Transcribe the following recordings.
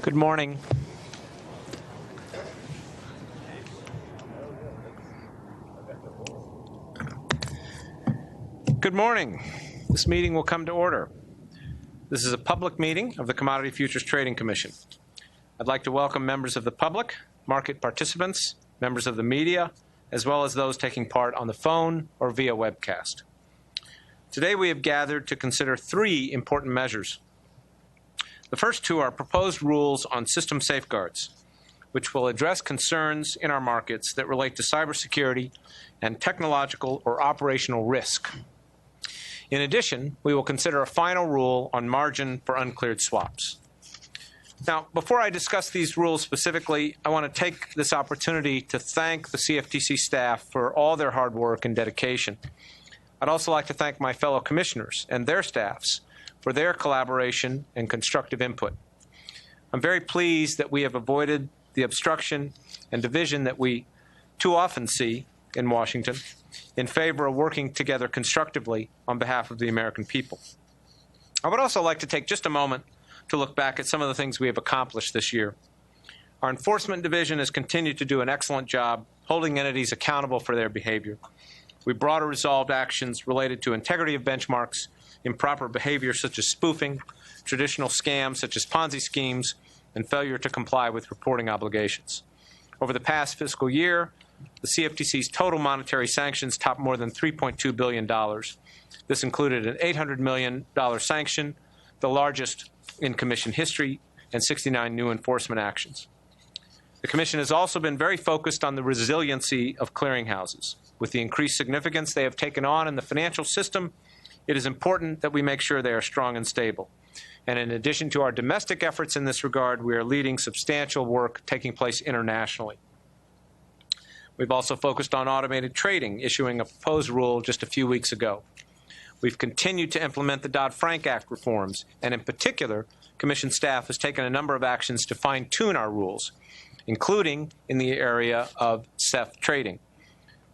Good morning. Good morning. This meeting will come to order. This is a public meeting of the Commodity Futures Trading Commission. I'd like to welcome members of the public, market participants, members of the media, as well as those taking part on the phone or via webcast. Today we have gathered to consider three important measures. The first two are proposed rules on system safeguards, which will address concerns in our markets that relate to cybersecurity and technological or operational risk. In addition, we will consider a final rule on margin for uncleared swaps. Now, before I discuss these rules specifically, I want to take this opportunity to thank the Cftc staff for all their hard work and dedication. I'd also like to thank my fellow commissioners and their staffs for their collaboration and constructive input. I'm very pleased that we have avoided the obstruction and division that we too often see in Washington in favor of working together constructively on behalf of the American people. I would also like to take just a moment to look back at some of the things we have accomplished this year. Our Enforcement Division has continued to do an excellent job holding entities accountable for their behavior. We brought or resolved actions related to integrity of benchmarks, improper behavior such as spoofing, traditional scams such as Ponzi schemes, and failure to comply with reporting obligations. Over the past fiscal year, the CFTC's total monetary sanctions topped more than $3.2 billion. This included an $800 million sanction, the largest in Commission history, and 69 new enforcement actions. The Commission has also been very focused on the resiliency of clearinghouses. With the increased significance they have taken on in the financial system, it is important that we make sure they are strong and stable. And in addition to our domestic efforts in this regard, we are leading substantial work taking place internationally. We've also focused on automated trading, issuing a proposed rule just a few weeks ago. We've continued to implement the Dodd-Frank Act reforms, and in particular, Commission staff has taken a number of actions to fine-tune our rules, including in the area of CEF trading.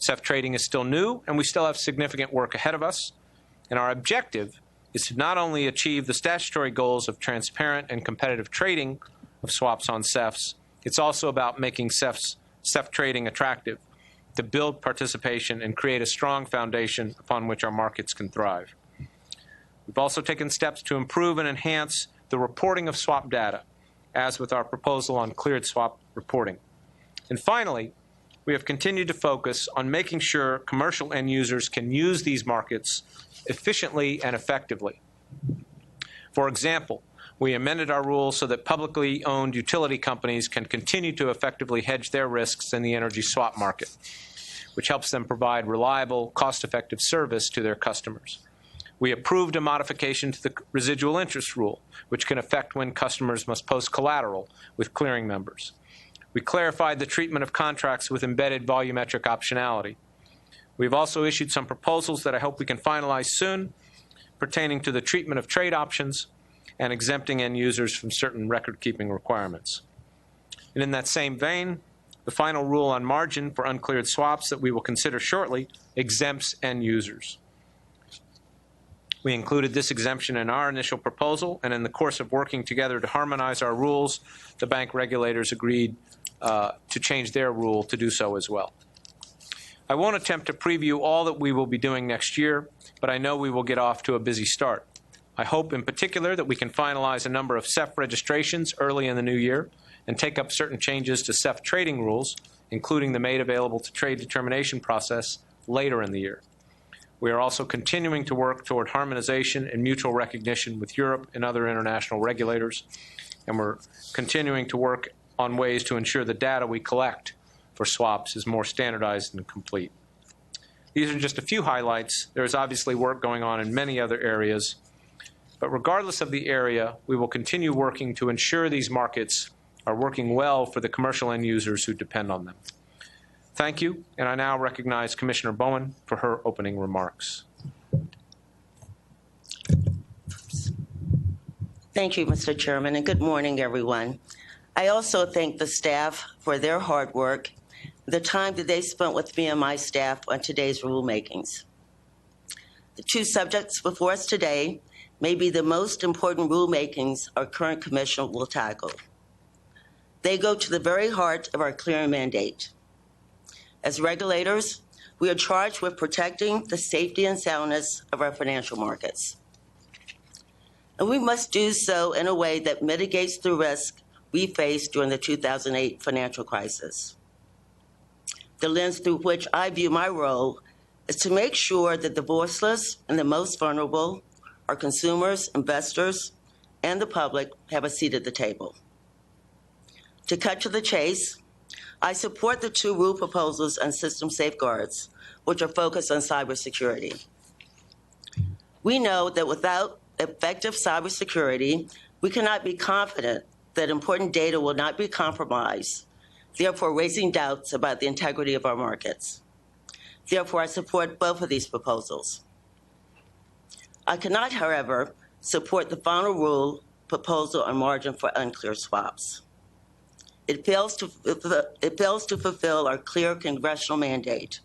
CEF trading is still new, and we still have significant work ahead of us. And our objective is to not only achieve the statutory goals of transparent and competitive trading of swaps on CEFs, it's also about making CEF trading attractive, to build participation and create a strong foundation upon which our markets can thrive. We've also taken steps to improve and enhance the reporting of swap data, as with our proposal on cleared swap reporting. And finally, we have continued to focus on making sure commercial end users can use these markets efficiently and effectively. For example, we amended our rules so that publicly owned utility companies can continue to effectively hedge their risks in the energy swap market, which helps them provide reliable, cost-effective service to their customers. We approved a modification to the residual interest rule, which can affect when customers must post collateral with clearing members. We clarified the treatment of contracts with embedded volumetric optionality. We've also issued some proposals that I hope we can finalize soon, pertaining to the treatment of trade options and exempting end users from certain record-keeping requirements. And in that same vein, the final rule on margin for uncleared swaps that we will consider shortly exempts end users. We included this exemption in our initial proposal, and in the course of working together to harmonize our rules, the bank regulators agreed to change their rule to do so as well. I won't attempt to preview all that we will be doing next year, but I know we will get off to a busy start. I hope in particular that we can finalize a number of CEF registrations early in the new year and take up certain changes to CEF trading rules, including the made available to trade determination process later in the year. We are also continuing to work toward harmonization and mutual recognition with Europe and other international regulators, and we're continuing to work on ways to ensure the data we collect for swaps is more standardized and complete. These are just a few highlights. There is obviously work going on in many other areas, but regardless of the area, we will continue working to ensure these markets are working well for the commercial end users who depend on them. Thank you, and I now recognize Commissioner Bowen for her opening remarks. Thank you, Mr. Chairman, and good morning, everyone. I also thank the staff for their hard work, the time that they spent with me and my staff on today's rulemakings. The two subjects before us today may be the most important rulemakings our current commission will tackle. They go to the very heart of our clearing mandate. As regulators, we are charged with protecting the safety and soundness of our financial markets. And we must do so in a way that mitigates the risk we faced during the 2008 financial crisis. The lens through which I view my role is to make sure that the voiceless and the most vulnerable, our consumers, investors, and the public, have a seat at the table. To cut to the chase, I support the two rule proposals on system safeguards, which are focused on cybersecurity. We know that without effective cybersecurity, we cannot be confident that important data will not be compromised, therefore raising doubts about the integrity of our markets. Therefore, I support both of these proposals. I cannot, however, support the final rule proposal on margin for unclear swaps. It fails to fulfill our clear congressional mandate.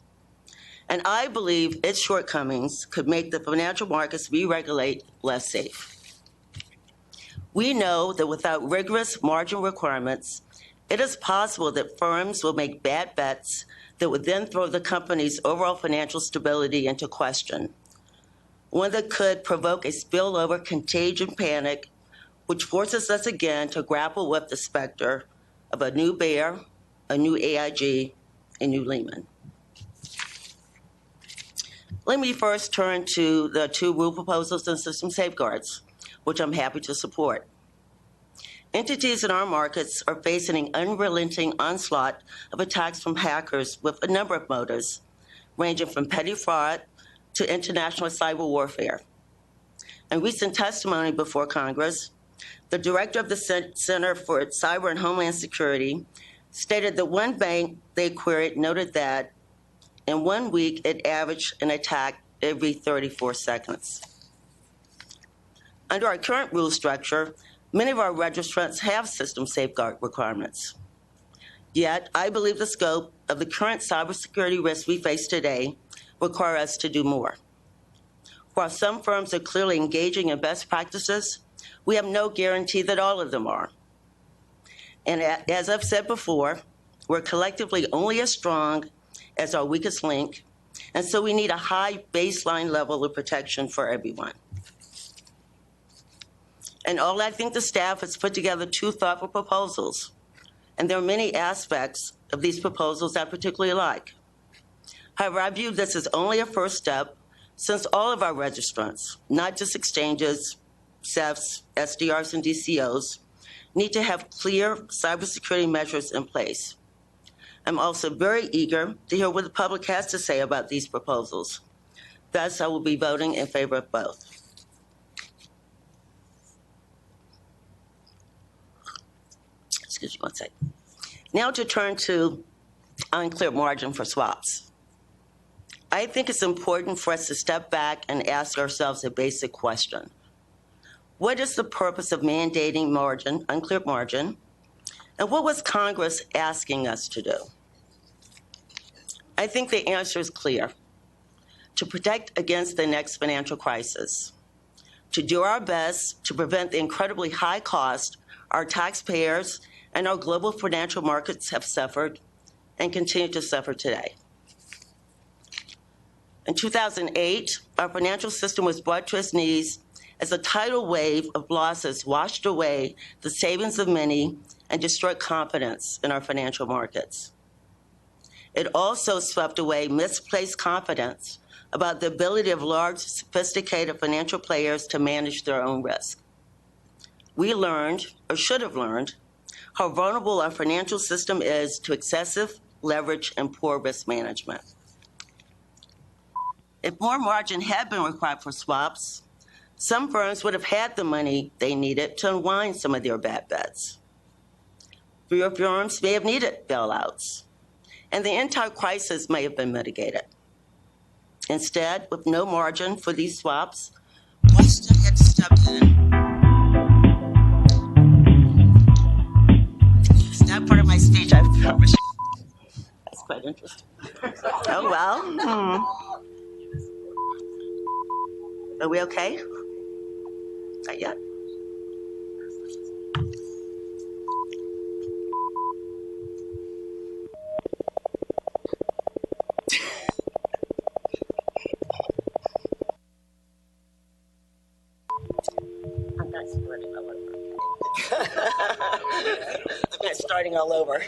And I believe its shortcomings could make the financial markets we regulate less safe. We know that without rigorous margin requirements, it is possible that firms will make bad bets that would then throw the company's overall financial stability into question, one that could provoke a spillover contagion panic, which forces us again to grapple with the specter of a new Bear, a new AIG, a new Lehman. Let me first turn to the two rule proposals and system safeguards, which I'm happy to support. Entities in our markets are facing an unrelenting onslaught of attacks from hackers with a number of motives, ranging from petty fraud to international cyber warfare. In recent testimony before Congress, the director of the Center for Cyber and Homeland Security stated that one bank they queried noted that in 1 week it averaged an attack every 34 seconds. Under our current rule structure, many of our registrants have system safeguard requirements. Yet, I believe the scope of the current cybersecurity risks we face today require us to do more. While some firms are clearly engaging in best practices, we have no guarantee that all of them are. And as I've said before, we're collectively only as strong as our weakest link, and so we need a high baseline level of protection for everyone. And all I think the staff has put together two thoughtful proposals, and there are many aspects of these proposals I particularly like. However, I view this as only a first step, since all of our registrants, not just exchanges, CEFs, SDRs, and DCOs, need to have clear cybersecurity measures in place. I'm also very eager to hear what the public has to say about these proposals. Thus, I will be voting in favor of both. Excuse me one second. Now to turn to unclear margin for swaps. I think it's important for us to step back and ask ourselves a basic question. What is the purpose of mandating margin, unclear margin, and what was Congress asking us to do? I think the answer is clear. To protect against the next financial crisis, to do our best to prevent the incredibly high cost our taxpayers and our global financial markets have suffered and continue to suffer today. In 2008, our financial system was brought to its knees as a tidal wave of losses washed away the savings of many and destroyed confidence in our financial markets. It also swept away misplaced confidence about the ability of large, sophisticated financial players to manage their own risk. We learned, or should have learned, how vulnerable our financial system is to excessive leverage and poor risk management. If more margin had been required for swaps, some firms would have had the money they needed to unwind some of their bad bets. Fewer firms may have needed bailouts, and the entire crisis may have been mitigated. Instead, with no margin for these swaps, Washington had stepped in. It's not part of my speech. That's quite interesting. Oh, well. Are we okay? Not yet. I'm not starting all over.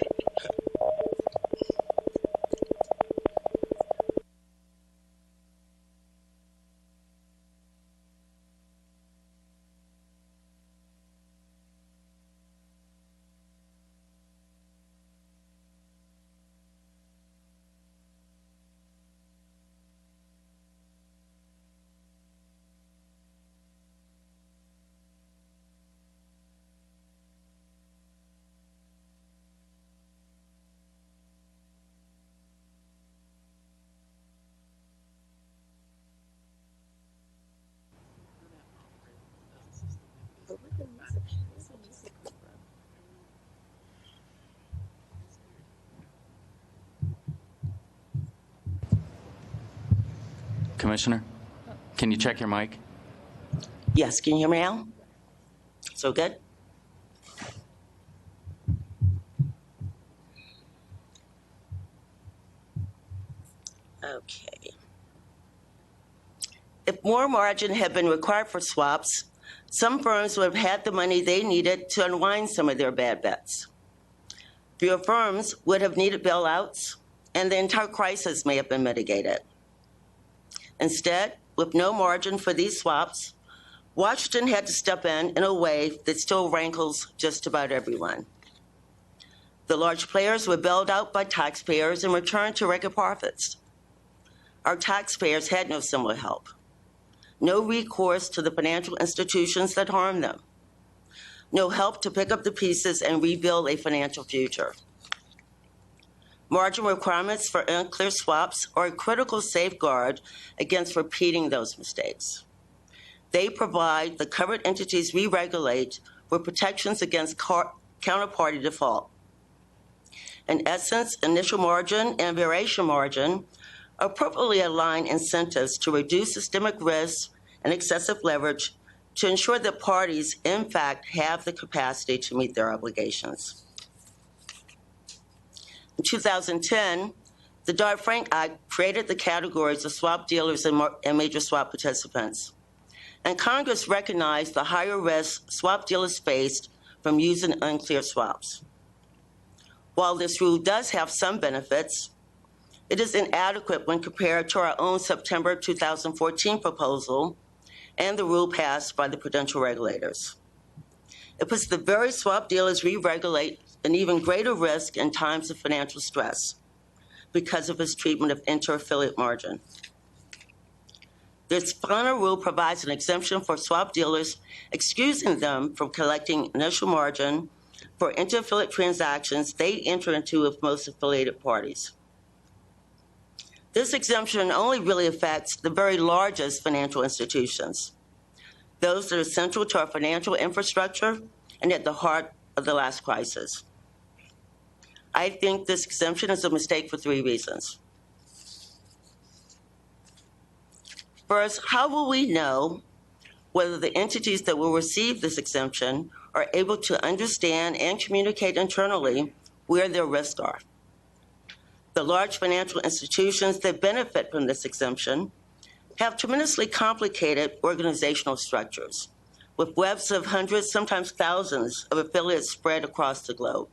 Commissioner, can you check your mic? Yes, can you hear me now? So good? Okay. If more margin had been required for swaps, some firms would have had the money they needed to unwind some of their bad bets. Fewer firms would have needed bailouts, and the entire crisis may have been mitigated. Instead, with no margin for these swaps, Washington had to step in a way that still rankles just about everyone. The large players were bailed out by taxpayers and returned to record profits. Our taxpayers had no similar help. No recourse to the financial institutions that harmed them. No help to pick up the pieces and rebuild a financial future. Margin requirements for unclear swaps are a critical safeguard against repeating those mistakes. They provide the covered entities we regulate with protections against counterparty default. In essence, initial margin and variation margin appropriately align incentives to reduce systemic risk and excessive leverage to ensure that parties, in fact, have the capacity to meet their obligations. In 2010, the Dodd-Frank Act created the categories of swap dealers and major swap participants. And Congress recognized the higher risk swap dealers faced from using unclear swaps. While this rule does have some benefits, it is inadequate when compared to our own September 2014 proposal and the rule passed by the prudential regulators. It puts the very swap dealers we regulate an even greater risk in times of financial stress because of its treatment of inter-affiliate margin. This final rule provides an exemption for swap dealers, excusing them from collecting initial margin for inter-affiliate transactions they enter into with most affiliated parties. This exemption only really affects the very largest financial institutions, those that are central to our financial infrastructure and at the heart of the last crisis. I think this exemption is a mistake for 3 reasons. First, how will we know whether the entities that will receive this exemption are able to understand and communicate internally where their risks are? The large financial institutions that benefit from this exemption have tremendously complicated organizational structures, with webs of hundreds, sometimes thousands, of affiliates spread across the globe.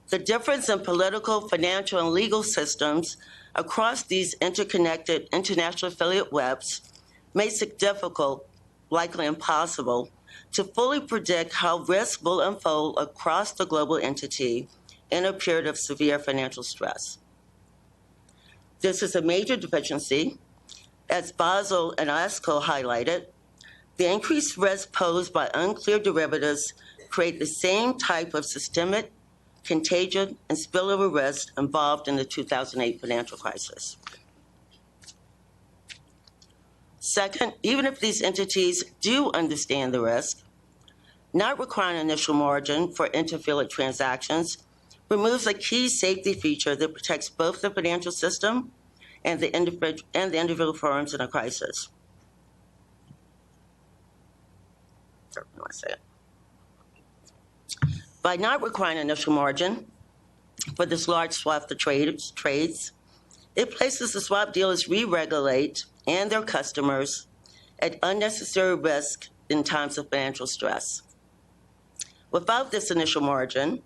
The difference in political, financial, and legal systems across these interconnected international affiliate webs makes it difficult, likely impossible, to fully predict how risk will unfold across the global entity in a period of severe financial stress. This is a major deficiency. As Basel and ESCO highlighted, the increased risk posed by unclear derivatives create the same type of systemic, contagion, and spillover risk involved in the 2008 financial crisis. Second, even if these entities do understand the risk, not requiring initial margin for inter-affiliate transactions removes a key safety feature that protects both the financial system and the individual firms in a crisis. By not requiring initial margin for this large swath of trades, it places the swap dealers we regulate and their customers at unnecessary risk in times of financial stress. Without this initial margin,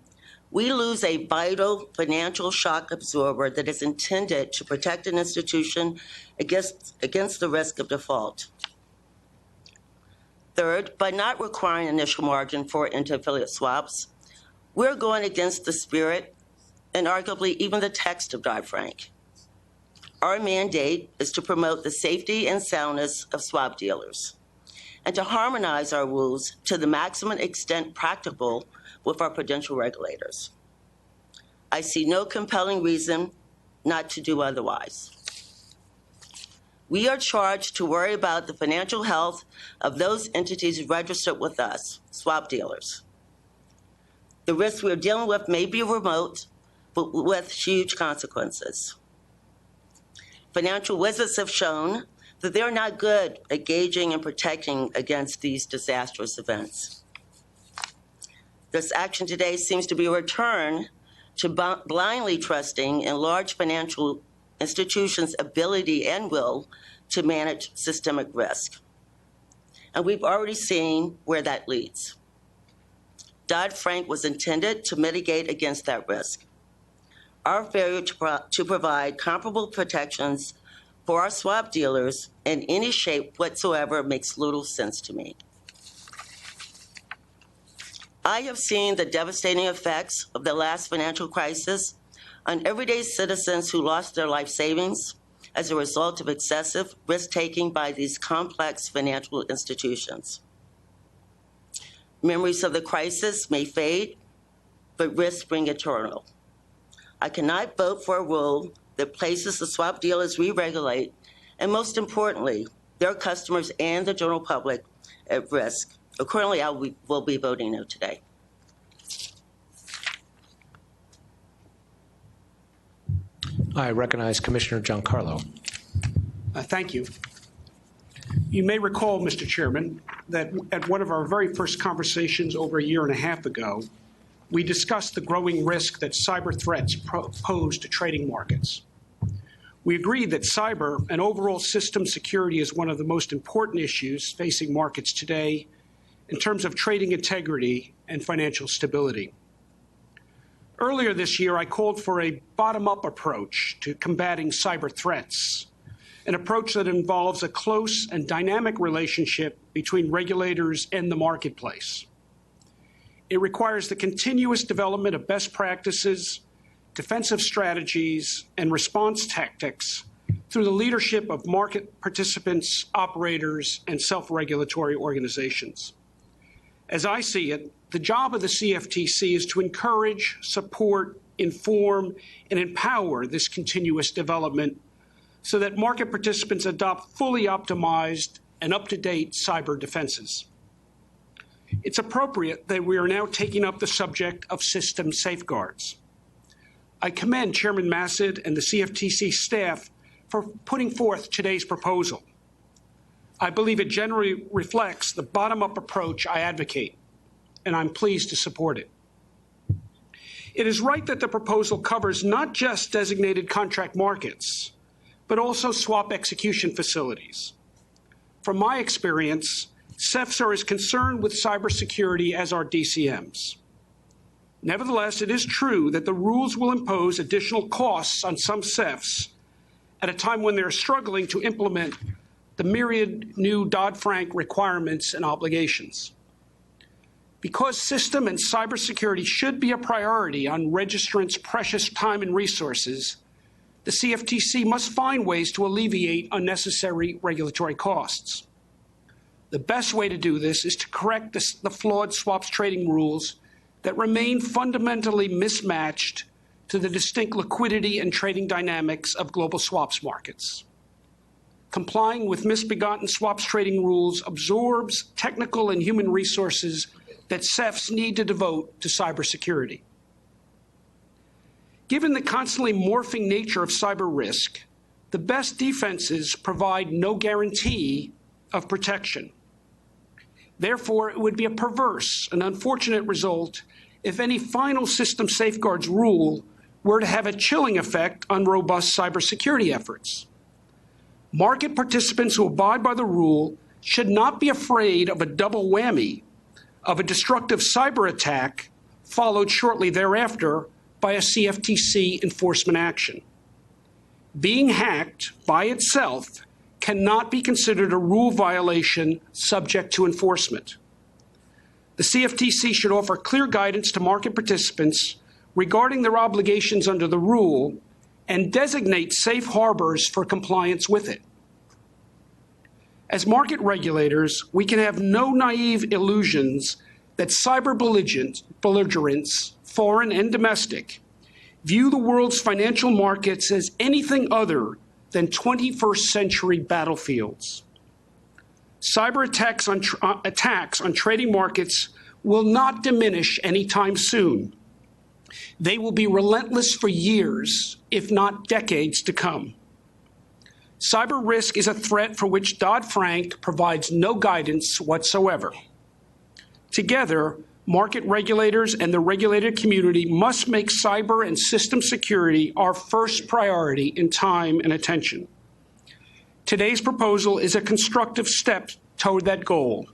we lose a vital financial shock absorber that is intended to protect an institution against the risk of default. Third, by not requiring initial margin for inter-affiliate swaps, we're going against the spirit and arguably even the text of Dodd-Frank. Our mandate is to promote the safety and soundness of swap dealers and to harmonize our rules to the maximum extent practicable with our prudential regulators. I see no compelling reason not to do otherwise. We are charged to worry about the financial health of those entities registered with us, swap dealers. The risks we're dealing with may be remote, but with huge consequences. Financial wizards have shown that they're not good at gauging and protecting against these disastrous events. This action today seems to be a return to blindly trusting in large financial institutions' ability and will to manage systemic risk. And we've already seen where that leads. Dodd-Frank was intended to mitigate against that risk. Our failure to provide comparable protections for our swap dealers in any shape whatsoever makes little sense to me. I have seen the devastating effects of the last financial crisis on everyday citizens who lost their life savings as a result of excessive risk-taking by these complex financial institutions. Memories of the crisis may fade, but risks spring eternal. I cannot vote for a rule that places the swap dealers we regulate, and most importantly, their customers and the general public at risk. Accordingly, I will be voting no today. I recognize Commissioner Giancarlo. Thank you. You may recall, Mr. Chairman, that at one of our very first conversations over a year and a half ago, we discussed the growing risk that cyber threats pose to trading markets. We agreed that cyber and overall system security is one of the most important issues facing markets today in terms of trading integrity and financial stability. Earlier this year, I called for a bottom-up approach to combating cyber threats, an approach that involves a close and dynamic relationship between regulators and the marketplace. It requires the continuous development of best practices, defensive strategies, and response tactics through the leadership of market participants, operators, and self-regulatory organizations. As I see it, the job of the Cftc is to encourage, support, inform, and empower this continuous development so that market participants adopt fully optimized and up-to-date cyber defenses. It's appropriate that we are now taking up the subject of system safeguards. I commend Chairman Massid and the Cftc staff for putting forth today's proposal. I believe it generally reflects the bottom-up approach I advocate, and I'm pleased to support it. It is right that the proposal covers not just designated contract markets, but also swap execution facilities. From my experience, CEFs are as concerned with cybersecurity as are DCMs. Nevertheless, it is true that the rules will impose additional costs on some CEFs at a time when they're struggling to implement the myriad new Dodd-Frank requirements and obligations. Because system and cybersecurity should be a priority on registrants' precious time and resources, the Cftc must find ways to alleviate unnecessary regulatory costs. The best way to do this is to correct the flawed swaps trading rules that remain fundamentally mismatched to the distinct liquidity and trading dynamics of global swaps markets. Complying with misbegotten swaps trading rules absorbs technical and human resources that CEFs need to devote to cybersecurity. Given the constantly morphing nature of cyber risk, the best defenses provide no guarantee of protection. Therefore, it would be a perverse and unfortunate result if any final system safeguards rule were to have a chilling effect on robust cybersecurity efforts. Market participants who abide by the rule should not be afraid of a double whammy of a destructive cyber attack followed shortly thereafter by a CFTC enforcement action. Being hacked by itself cannot be considered a rule violation subject to enforcement. The CFTC should offer clear guidance to market participants regarding their obligations under the rule and designate safe harbors for compliance with it. As market regulators, we can have no naive illusions that cyber belligerents, foreign and domestic, view the world's financial markets as anything other than 21st century battlefields. Cyber attacks on trading markets will not diminish anytime soon. They will be relentless for years, if not decades to come. Cyber risk is a threat for which Dodd-Frank provides no guidance whatsoever. Together, market regulators and the regulated community must make cyber and system security our first priority in time and attention. Today's proposal is a constructive step toward that goal.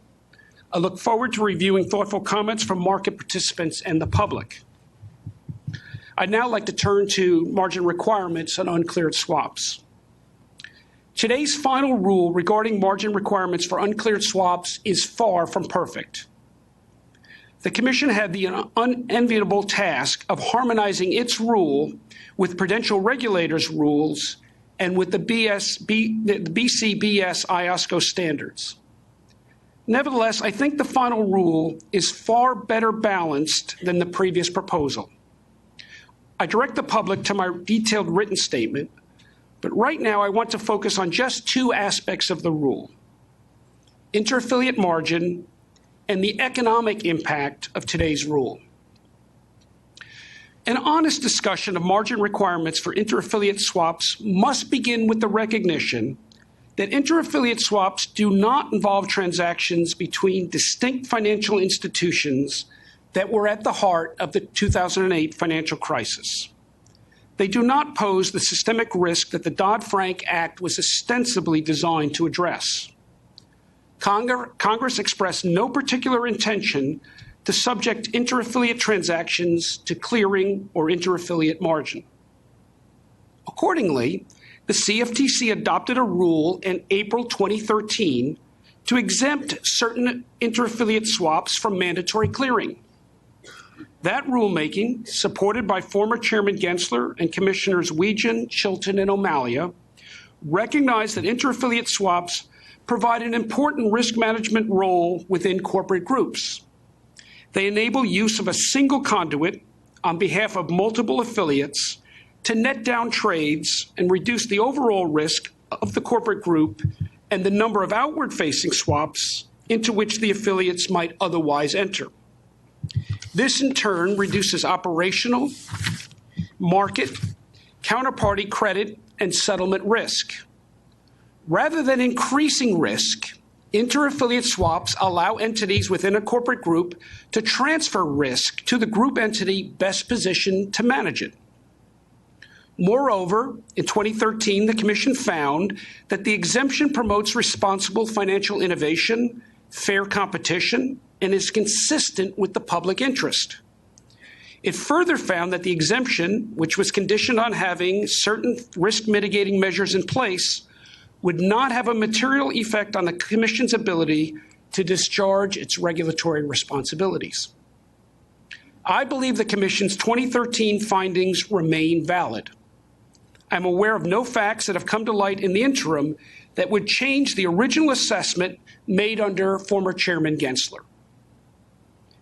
I look forward to reviewing thoughtful comments from market participants and the public. I'd now like to turn to margin requirements on uncleared swaps. Today's final rule regarding margin requirements for uncleared swaps is far from perfect. The Commission had the unenviable task of harmonizing its rule with prudential regulators' rules and with the BCBS IOSCO standards. Nevertheless, I think the final rule is far better balanced than the previous proposal. I direct the public to my detailed written statement, but right now I want to focus on just two aspects of the rule: interaffiliate margin and the economic impact of today's rule. An honest discussion of margin requirements for interaffiliate swaps must begin with the recognition that interaffiliate swaps do not involve transactions between distinct financial institutions that were at the heart of the 2008 financial crisis. They do not pose the systemic risk that the Dodd-Frank Act was ostensibly designed to address. Congress expressed no particular intention to subject interaffiliate transactions to clearing or interaffiliate margin. Accordingly, the CFTC adopted a rule in April 2013 to exempt certain interaffiliate swaps from mandatory clearing. That rulemaking, supported by former Chairman Gensler and Commissioners Wiegand, Chilton, and O'Malley, recognized that interaffiliate swaps provide an important risk management role within corporate groups. They enable use of a single conduit on behalf of multiple affiliates to net down trades and reduce the overall risk of the corporate group and the number of outward-facing swaps into which the affiliates might otherwise enter. This, in turn, reduces operational, market, counterparty credit, and settlement risk. Rather than increasing risk, interaffiliate swaps allow entities within a corporate group to transfer risk to the group entity best positioned to manage it. Moreover, in 2013, the Commission found that the exemption promotes responsible financial innovation, fair competition, and is consistent with the public interest. It further found that the exemption, which was conditioned on having certain risk mitigating measures in place, would not have a material effect on the Commission's ability to discharge its regulatory responsibilities. I believe the Commission's 2013 findings remain valid. I'm aware of no facts that have come to light in the interim that would change the original assessment made under former Chairman Gensler.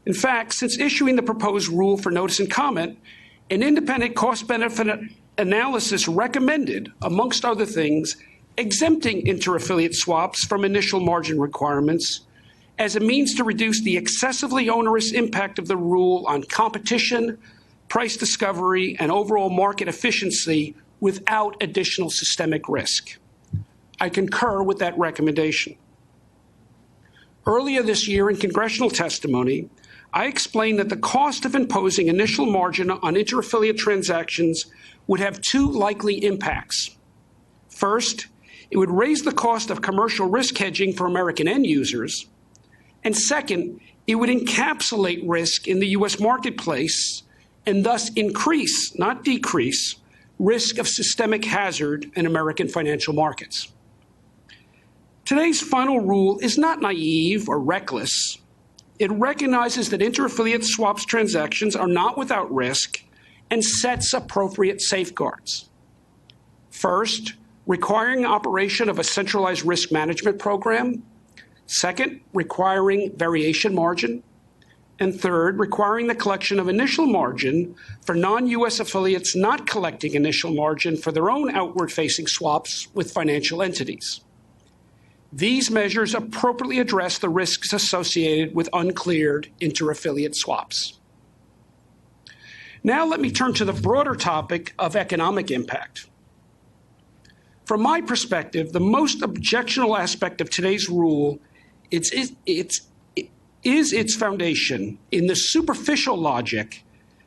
In fact, since issuing the proposed rule for notice and comment, an independent cost-benefit analysis recommended, amongst other things, exempting interaffiliate swaps from initial margin requirements as a means to reduce the excessively onerous impact of the rule on competition, price discovery, and overall market efficiency without additional systemic risk. I concur with that recommendation. Earlier this year in congressional testimony, I explained that the cost of imposing initial margin on interaffiliate transactions would have two likely impacts. First, it would raise the cost of commercial risk hedging for American end users. And second, it would encapsulate risk in the U.S. marketplace and thus increase, not decrease, risk of systemic hazard in American financial markets. Today's final rule is not naive or reckless. It recognizes that inter-affiliate swaps transactions are not without risk and sets appropriate safeguards. First, requiring operation of a centralized risk management program. Second, requiring variation margin. And third, requiring the collection of initial margin for non-U.S. affiliates not collecting initial margin for their own outward-facing swaps with financial entities. These measures appropriately address the risks associated with uncleared inter-affiliate swaps. Now let me turn to the broader topic of economic impact. From my perspective, the most objectionable aspect of today's rule is its foundation in the superficial logic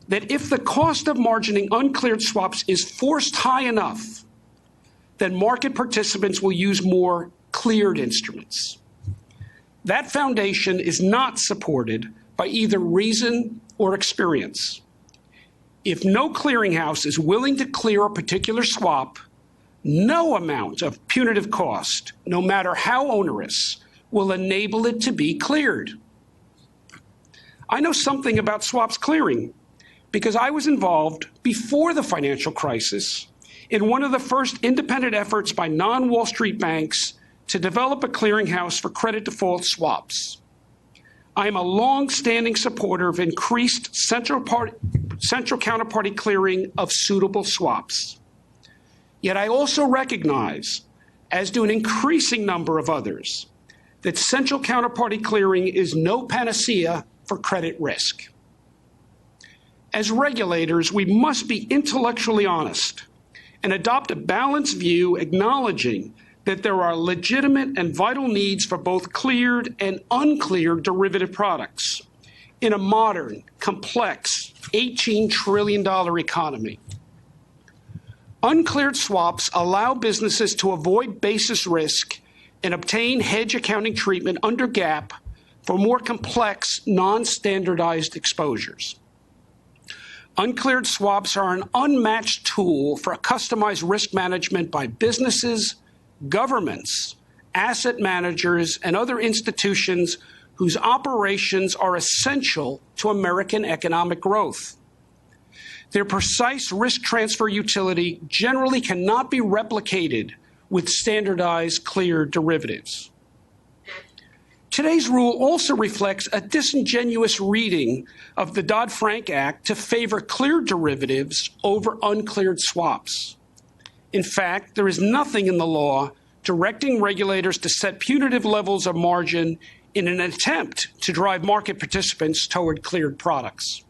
that if the cost of margining uncleared swaps is forced high enough, then market participants will use more cleared instruments. That foundation is not supported by either reason or experience. If no clearinghouse is willing to clear a particular swap, no amount of punitive cost, no matter how onerous, will enable it to be cleared. I know something about swaps clearing because I was involved before the financial crisis in one of the first independent efforts by non-Wall Street banks to develop a clearinghouse for credit default swaps. I am a long-standing supporter of increased central counterparty clearing of suitable swaps. Yet I also recognize, as do an increasing number of others, that central counterparty clearing is no panacea for credit risk. As regulators, we must be intellectually honest and adopt a balanced view, acknowledging that there are legitimate and vital needs for both cleared and uncleared derivative products in a modern, complex, $18 trillion economy. Uncleared swaps allow businesses to avoid basis risk and obtain hedge accounting treatment under GAAP for more complex, non-standardized exposures. Uncleared swaps are an unmatched tool for customized risk management by businesses, governments, asset managers, and other institutions whose operations are essential to American economic growth. Their precise risk transfer utility generally cannot be replicated with standardized cleared derivatives. Today's rule also reflects a disingenuous reading of the Dodd-Frank Act to favor cleared derivatives over uncleared swaps. In fact, there is nothing in the law directing regulators to set punitive levels of margin in an attempt to drive market participants toward cleared products.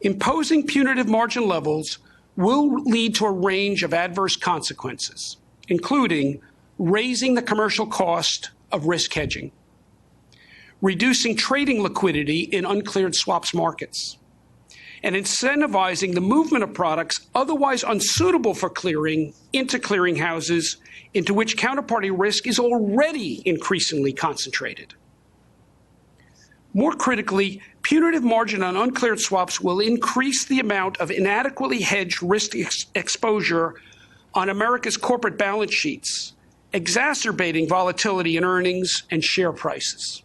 Imposing punitive margin levels will lead to a range of adverse consequences, including raising the commercial cost of risk hedging, reducing trading liquidity in uncleared swaps markets, and incentivizing the movement of products otherwise unsuitable for clearing into clearinghouses into which counterparty risk is already increasingly concentrated. More critically, punitive margin on uncleared swaps will increase the amount of inadequately hedged risk exposure on America's corporate balance sheets, exacerbating volatility in earnings and share prices.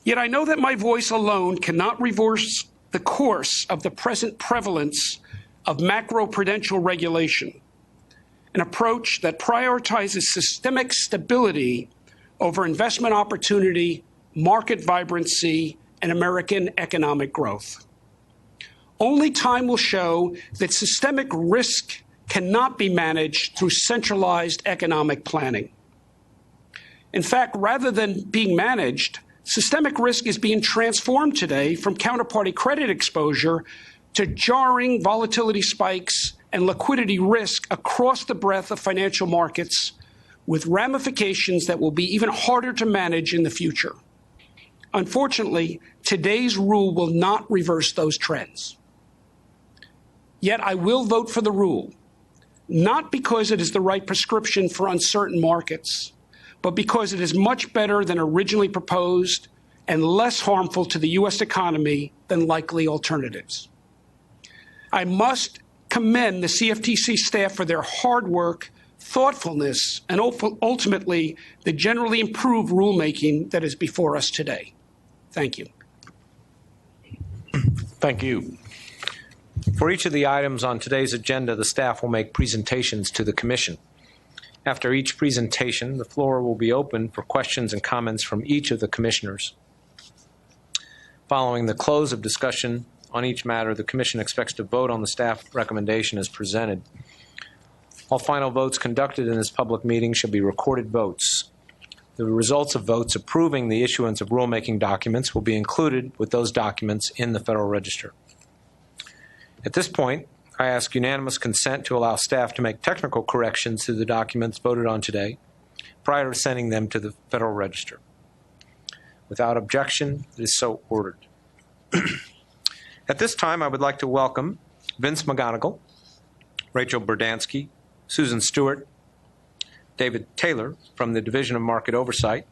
Yet I know that my voice alone cannot reverse the course of the present prevalence of macroprudential regulation, an approach that prioritizes systemic stability over investment opportunity, market vibrancy, and American economic growth. Only time will show that systemic risk cannot be managed through centralized economic planning. In fact, rather than being managed, systemic risk is being transformed today from counterparty credit exposure to jarring volatility spikes and liquidity risk across the breadth of financial markets, with ramifications that will be even harder to manage in the future. Unfortunately, today's rule will not reverse those trends. Yet I will vote for the rule, not because it is the right prescription for uncertain markets, but because it is much better than originally proposed and less harmful to the U.S. economy than likely alternatives. I must commend the CFTC staff for their hard work, thoughtfulness, and ultimately the generally improved rulemaking that is before us today. Thank you. Thank you. For each of the items on today's agenda, the staff will make presentations to the Commission. After each presentation, the floor will be open for questions and comments from each of the commissioners. Following the close of discussion on each matter, the Commission expects to vote on the staff recommendation as presented. All final votes conducted in this public meeting shall be recorded votes. The results of votes approving the issuance of rulemaking documents will be included with those documents in the Federal Register. At this point, I ask unanimous consent to allow staff to make technical corrections to the documents voted on today prior to sending them to the Federal Register. Without objection, it is so ordered. At this time, I would like to welcome Vince McGonigal, Rachel Berdansky, Susan Stewart, David Taylor from the Division of Market Oversight,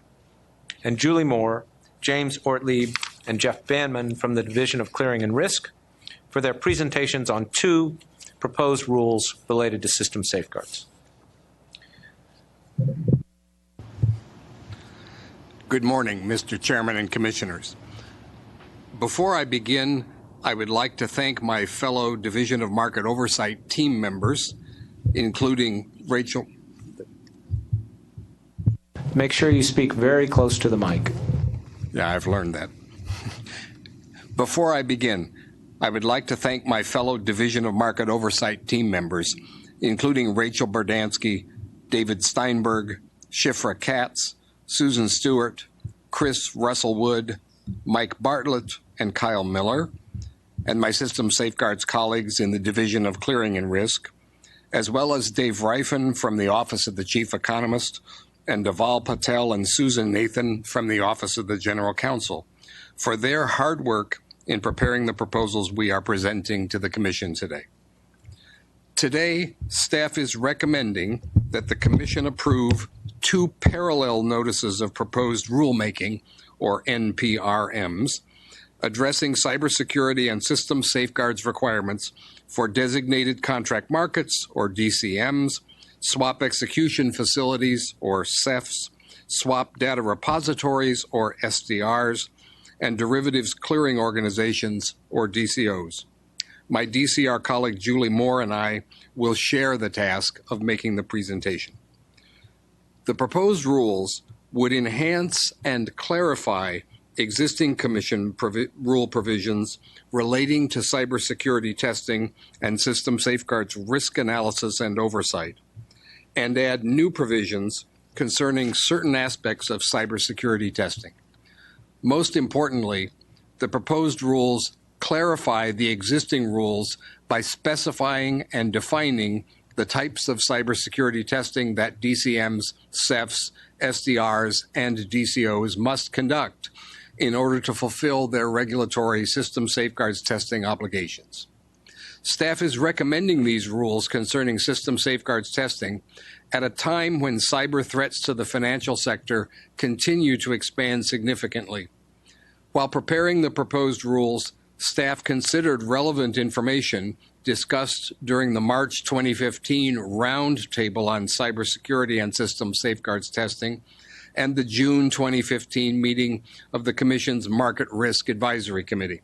and Julie Moore, James Ortlieb, and Jeff Banman from the Division of Clearing and Risk for their presentations on two proposed rules related to system safeguards. Good morning, Mr. Chairman and Commissioners. Before I begin, I would like to thank my fellow Division of Market Oversight team members, including Rachel. Make sure you speak very close to the mic. Yeah, I've learned that. Before I begin, I would like to thank my fellow Division of Market Oversight team members, including Rachel Berdansky, David Steinberg, Shifra Katz, Susan Stewart, Chris Russell-Wood, Mike Bartlett, and Kyle Miller, and my System Safeguards colleagues in the Division of Clearing and Risk, as well as Dave Rifen from the Office of the Chief Economist, and Deval Patel and Susan Nathan from the Office of the General Counsel for their hard work in preparing the proposals we are presenting to the Commission today. Today, staff is recommending that the Commission approve two parallel notices of proposed rulemaking, or NPRMs, addressing cybersecurity and system safeguards requirements for designated contract markets, or DCMs, swap execution facilities, or CEFs, swap data repositories, or SDRs, and derivatives clearing organizations, or DCOs. My DCR colleague Julie Moore and I will share the task of making the presentation. The proposed rules would enhance and clarify existing Commission rule provisions relating to cybersecurity testing and system safeguards risk analysis and oversight, and add new provisions concerning certain aspects of cybersecurity testing. Most importantly, the proposed rules clarify the existing rules by specifying and defining the types of cybersecurity testing that DCMs, CEFs, SDRs, and DCOs must conduct in order to fulfill their regulatory system safeguards testing obligations. Staff is recommending these rules concerning system safeguards testing at a time when cyber threats to the financial sector continue to expand significantly. While preparing the proposed rules, staff considered relevant information discussed during the March 2015 Roundtable on Cybersecurity and System Safeguards Testing and the June 2015 meeting of the Commission's Market Risk Advisory Committee.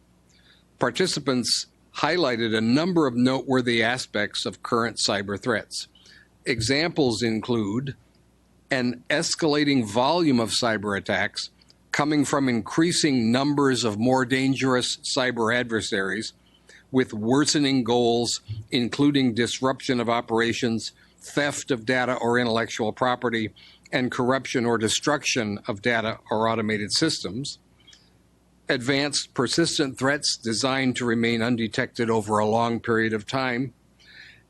Participants highlighted a number of noteworthy aspects of current cyber threats. Examples include an escalating volume of cyber attacks coming from increasing numbers of more dangerous cyber adversaries with worsening goals, including disruption of operations, theft of data or intellectual property, and corruption or destruction of data or automated systems, advanced persistent threats designed to remain undetected over a long period of time,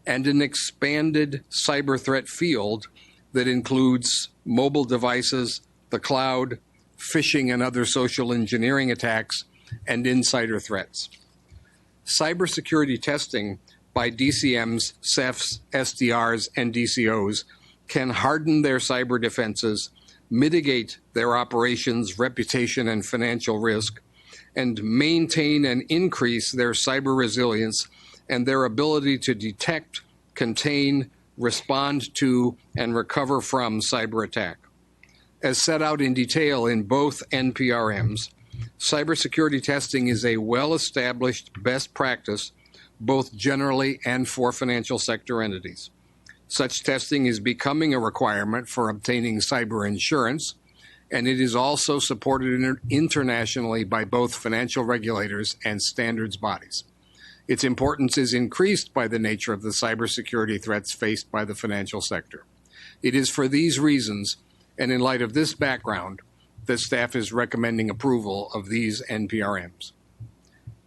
and an expanded cyber threat field that includes mobile devices, the cloud, phishing and other social engineering attacks, and insider threats. Cybersecurity testing, by by DCMs, CEFs, SDRs, and DCOs can harden their cyber defenses, mitigate their operations, reputation, and financial risk, and maintain and increase their cyber resilience and their ability to detect, contain, respond to, and recover from cyber attack. As set out in detail in both NPRMs, cybersecurity testing is a well-established best practice both generally and for financial sector entities. Such testing is becoming a requirement for obtaining cyber insurance, and it is also supported internationally by both financial regulators and standards bodies. Its importance is increased by the nature of the cybersecurity threats faced by the financial sector. It is for these reasons, and in light of this background, that staff is recommending approval of these NPRMs.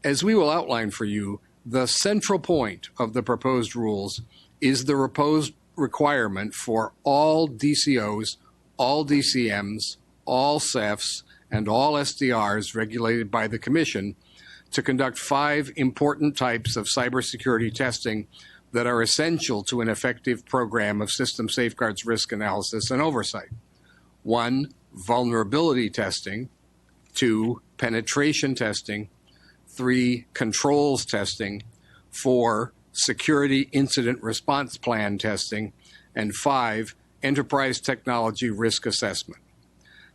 As we will outline for you, the central point of the proposed rules is the proposed requirement for all DCOs, all DCMs, all CEFs, and all SDRs regulated by the Commission to conduct 5 important types of cybersecurity testing that are essential to an effective program of system safeguards risk analysis and oversight. 1, vulnerability testing. 2, penetration testing. 3, controls testing. 4, security incident response plan testing. And 5, enterprise technology risk assessment.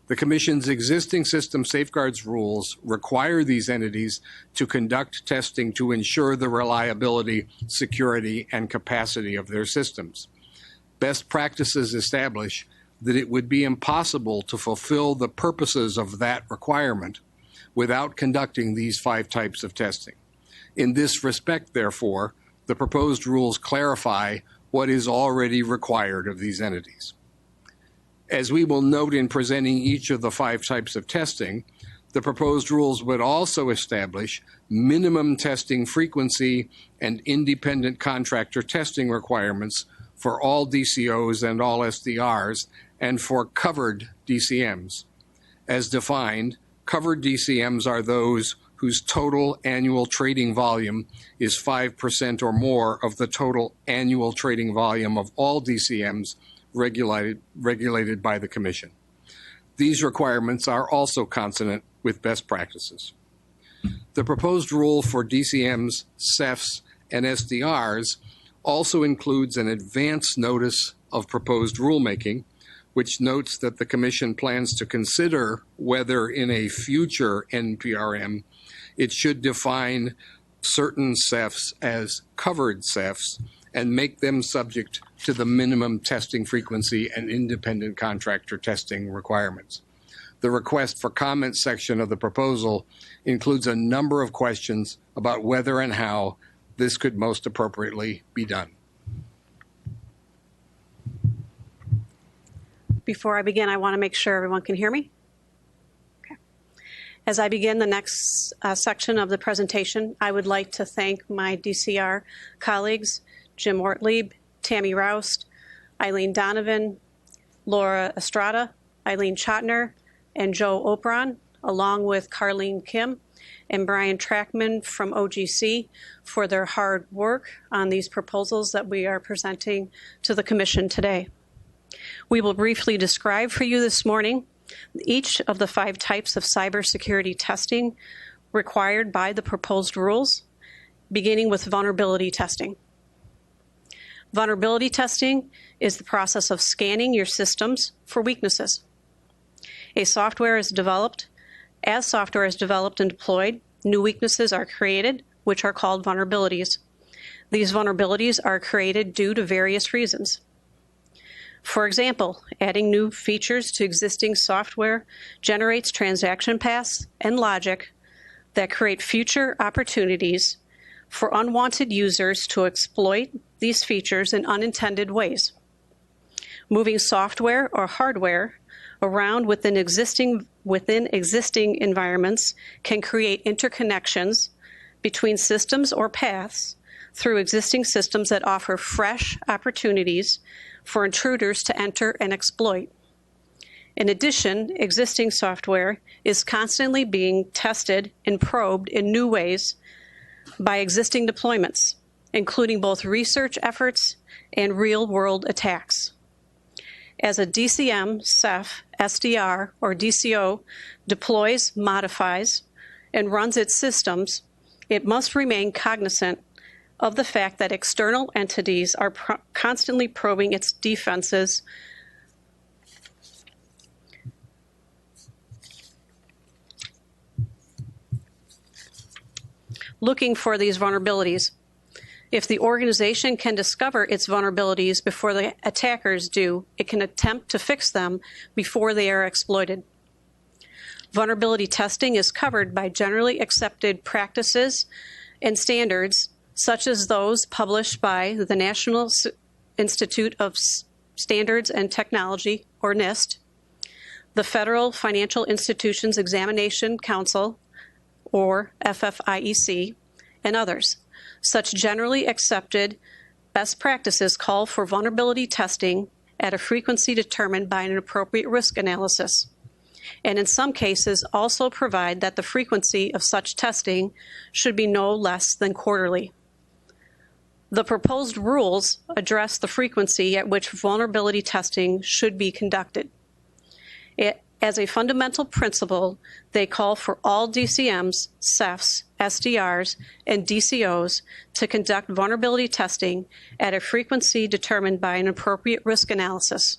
The Commission's existing system safeguards rules require these entities to conduct testing to ensure the reliability, security, and capacity of their systems. Best practices establish that it would be impossible to fulfill the purposes of that requirement without conducting these 5 types of testing. In this respect, therefore, the proposed rules clarify what is already required of these entities. As we will note in presenting each of the 5 types of testing, the proposed rules would also establish minimum testing frequency and independent contractor testing requirements for all DCOs and all SDRs and for covered DCMs. As defined, covered DCMs are those whose total annual trading volume is 5% or more of the total annual trading volume of all DCMs regulated by the Commission. These requirements are also consonant with best practices. The proposed rule for DCMs, CEFs, and SDRs also includes an advance notice of proposed rulemaking, which notes that the Commission plans to consider whether in a future NPRM it should define certain CEFs as covered CEFs and make them subject to the minimum testing frequency and independent contractor testing requirements. The request for comment section of the proposal includes a number of questions about whether and how this could most appropriately be done. Before I begin, I want to make sure everyone can hear me. Okay. As I begin the next section of the presentation, I would like to thank my DCR colleagues, Jim Ortlieb, Tammy Roust, Eileen Donovan, Laura Estrada, Eileen Chotner, and Joe Opron, along with Carlene Kim and Brian Trackman from OGC for their hard work on these proposals that we are presenting to the Commission today. We will briefly describe for you this morning each of the 5 types of cybersecurity testing required by the proposed rules, beginning with vulnerability testing. Vulnerability testing is the process of scanning your systems for weaknesses. As software is developed and deployed, new weaknesses are created, which are called vulnerabilities. These vulnerabilities are created due to various reasons. For example, adding new features to existing software generates transaction paths and logic that create future opportunities for unwanted users to exploit these features in unintended ways. Moving software or hardware around within existing environments can create interconnections between systems or paths through existing systems that offer fresh opportunities for intruders to enter and exploit. In addition, existing software is constantly being tested and probed in new ways by existing deployments. including both research efforts and real-world attacks. As a DCM, CEF, SDR, or DCO deploys, modifies, and runs its systems, it must remain cognizant of the fact that external entities are constantly probing its defenses, looking for these vulnerabilities. If the organization can discover its vulnerabilities before the attackers do, it can attempt to fix them before they are exploited. Vulnerability testing is covered by generally accepted practices and standards, such as those published by the National Institute of Standards and Technology, or NIST, the Federal Financial Institutions Examination Council, or FFIEC, and others. Such generally accepted best practices call for vulnerability testing at a frequency determined by an appropriate risk analysis, and in some cases also provide that the frequency of such testing should be no less than quarterly. The proposed rules address the frequency at which vulnerability testing should be conducted. As a fundamental principle, they call for all DCMs, CEFs, SDRs, and DCOs to conduct vulnerability testing at a frequency determined by an appropriate risk analysis.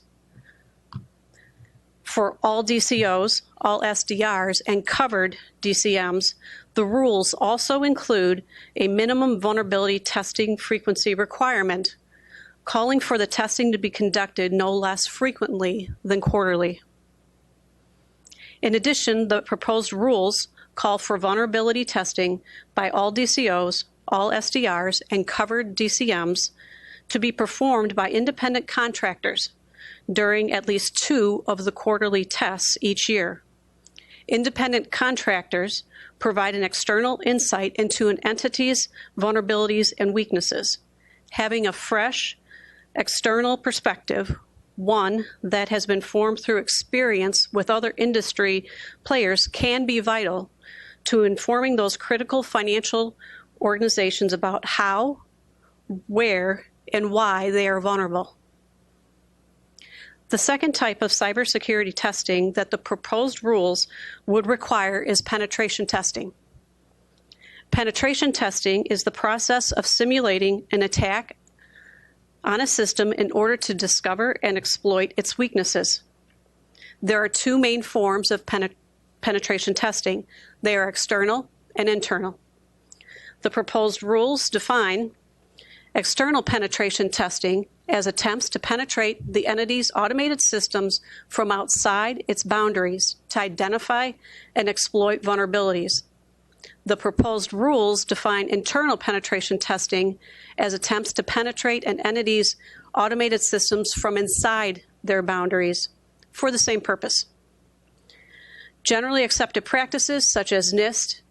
For all DCOs, all SDRs, and covered DCMs, the rules also include a minimum vulnerability testing frequency requirement, calling for the testing to be conducted no less frequently than quarterly. In addition, the proposed rules call for vulnerability testing by all DCOs, all SDRs, and covered DCMs to be performed by independent contractors during at least 2 of the quarterly tests each year. Independent contractors provide an external insight into an entity's vulnerabilities and weaknesses, having a fresh external perspective, one that has been formed through experience with other industry players, can be vital to informing those critical financial organizations about how, where, and why they are vulnerable. The second type of cybersecurity testing that the proposed rules would require is penetration testing. Penetration testing is the process of simulating an attack on a system in order to discover and exploit its weaknesses. There are 2 main forms of penetration testing. They are external and internal. The proposed rules define external penetration testing as attempts to penetrate the entity's automated systems from outside its boundaries to identify and exploit vulnerabilities. The proposed rules define internal penetration testing as attempts to penetrate an entity's automated systems from inside their boundaries for the same purpose. Generally accepted practices such as NIST,